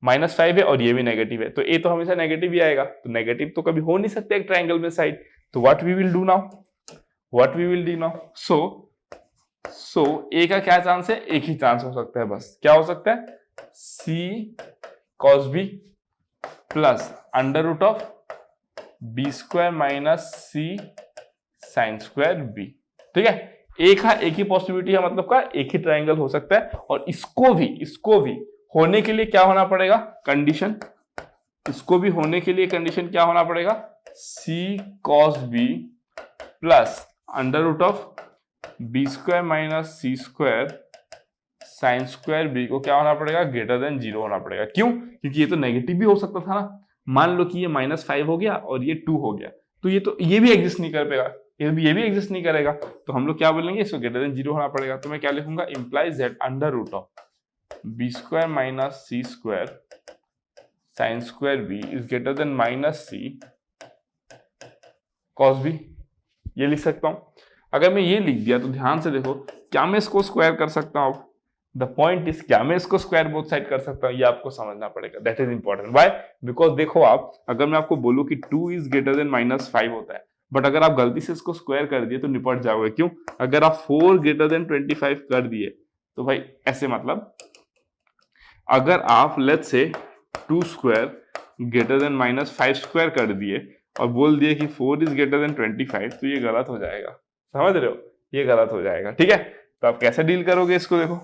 -5 है और ये भी नेगेटिव है, तो ए तो हमेशा नेगेटिव ही आएगा। तो नेगेटिव तो कभी हो नहीं सकता एक ट्राइंगल में साइड। तो what we will do now, so A का क्या चांस है, एक ही चांस हो सकता है बस, क्या हो सकता है, C cos B plus under root of B square minus C sine square B, ठीक है। एक ही पॉसिबिलिटी है, मतलब का एक ही ट्राइंगल हो सकता है। और इसको भी होने के लिए क्या होना पड़ेगा, कंडीशन, इसको भी होने के लिए कंडीशन क्या होना पड़ेगा, C cos B plus under root of B square minus C square sine square B को क्या होना पड़ेगा, ग्रेटर देन 0 होना पड़ेगा। क्यों, क्योंकि ये तो नेगेटिव भी हो सकता था ना। मान लो कि ये -5 हो गया और ये 2 हो गया, तो ये भी एग्जिस्ट नहीं कर पाएगा, ये भी एग्जिस्ट नहीं करेगा। तो हम लोग क्या बोलेंगे, इसको ग्रेटर देन 0 होना पड़ेगा। तो मैं क्या लिखूंगा, implies that under root of B square minus C square sine square b is greater than minus c cos b, ये लिख सकता हूं। अगर मैं ये लिख दिया तो ध्यान से देखो, क्या मैं इसको स्क्वायर कर सकता हूं, द पॉइंट इज क्या मैं इसको स्क्वायर बोथ साइड कर सकता हूं, ये आपको समझना पड़ेगा, that is important. Why, because देखो आप, अगर मैं आपको बोलूं कि 2 इज ग्रेटर देन -5 होता है, बट अगर आप गलती से इसको स्क्वायर कर दिए तो निपट जाओगे। क्यों, अगर आप 4 ग्रेटर देन 25 कर दिए तो भाई ऐसे, मतलब अगर आप let's say 2 square greater than -5 square कर दिए और बोल दिए कि 4 इज ग्रेटर देन 25, तो ये गलत हो जाएगा, समझ रहे हो, ये गलत हो जाएगा, ठीक है। तो आप कैसे डील करोगे इसको, देखो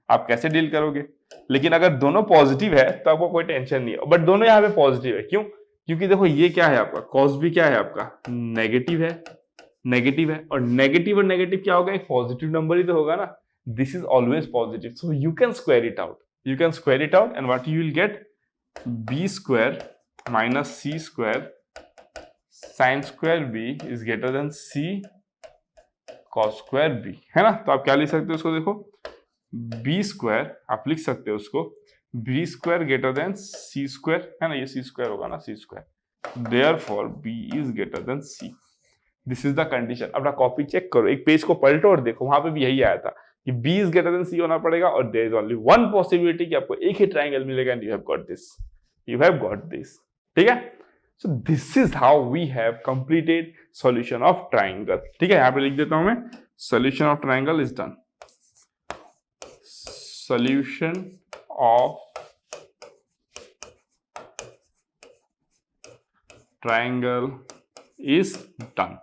आप कैसे डील करोगे। लेकिन अगर दोनों पॉजिटिव है तो आपको कोई टेंशन नहीं है, बट दोनों यहाँ पे पॉजिटिव है। क्यों, क्योंकि देखो ये क्या है आपका, कॉस भी क्या है आपका, नेगेटिव है, नेगेटिव है, और नेगेटिव क्या होगा, एक पॉजिटिव नंबर ही तो होगा ना, this is always positive, so you can square it out, and what you will gate, b square minus c square sine square b is greater than c cos square b, है ना। तो आप क्या लिख सकते हो उसको, देखो b स्क्वायर आप लिख सकते हो उसको b square greater than c square, है ना, ये c स्क्वायर होगा ना, c square, therefore b is greater than c, this is the condition. अपना कॉपी चेक करो, एक पेज को पलटो और देखो, वहां पे भी यही आया था कि b is greater than c होना पड़ेगा, और there is only one possibility कि आपको एक ही ट्रायंगल मिलेगा, and you have got this, ठीक है। So this is how we have completed solution of triangle, ठीक है। यहां पे लिख देता हूं मैं, solution of triangle is done, solution of triangle is done,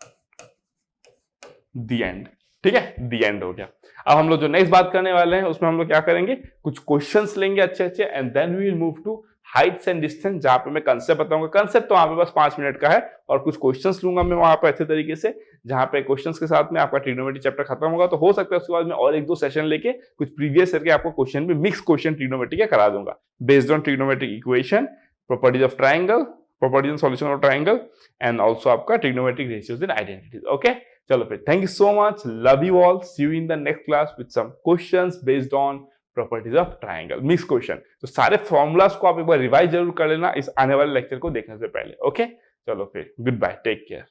the end, ठीक है, द एंड हो गया। अब हम लोग जो नेक्स्ट बात करने वाले हैं उसमें हम लोग क्या करेंगे, कुछ क्वेश्चंस लेंगे अच्छे, and then we will move to heights and distance, जहां पे मैं कंसेप्ट बताऊंगा। कंसेप्ट तो वहां पे बस 5 मिनट का है, और कुछ क्वेश्चंस लूंगा मैं वहां पे अच्छे तरीके से, जहां पे क्वेश्चंस के साथ में आपका ट्रिग्नोमेट्री चैप्टर खत्म होगा। तो हो सकता है उसके बाद में और 1-2 सेशन लेके कुछ प्रीवियस करके आपको क्वेश्चन भी मिक्स क्वेश्चन ट्रिग्नोमेट्री के करा दूंगा, based on trigonometric equation, properties of triangle, properties and solution of triangle, and also आपका trigonometric ratios and identities. Okay, चलो फिर, thank you so much, love you all, see you in the next class with some questions based on properties of triangle, mix question. तो सारे formulas को आप एक बार revise जरूर कर लेना इस आने वाले लेक्चर को देखने से पहले। ओके, चलो फिर, गुड बाय, टेक केयर।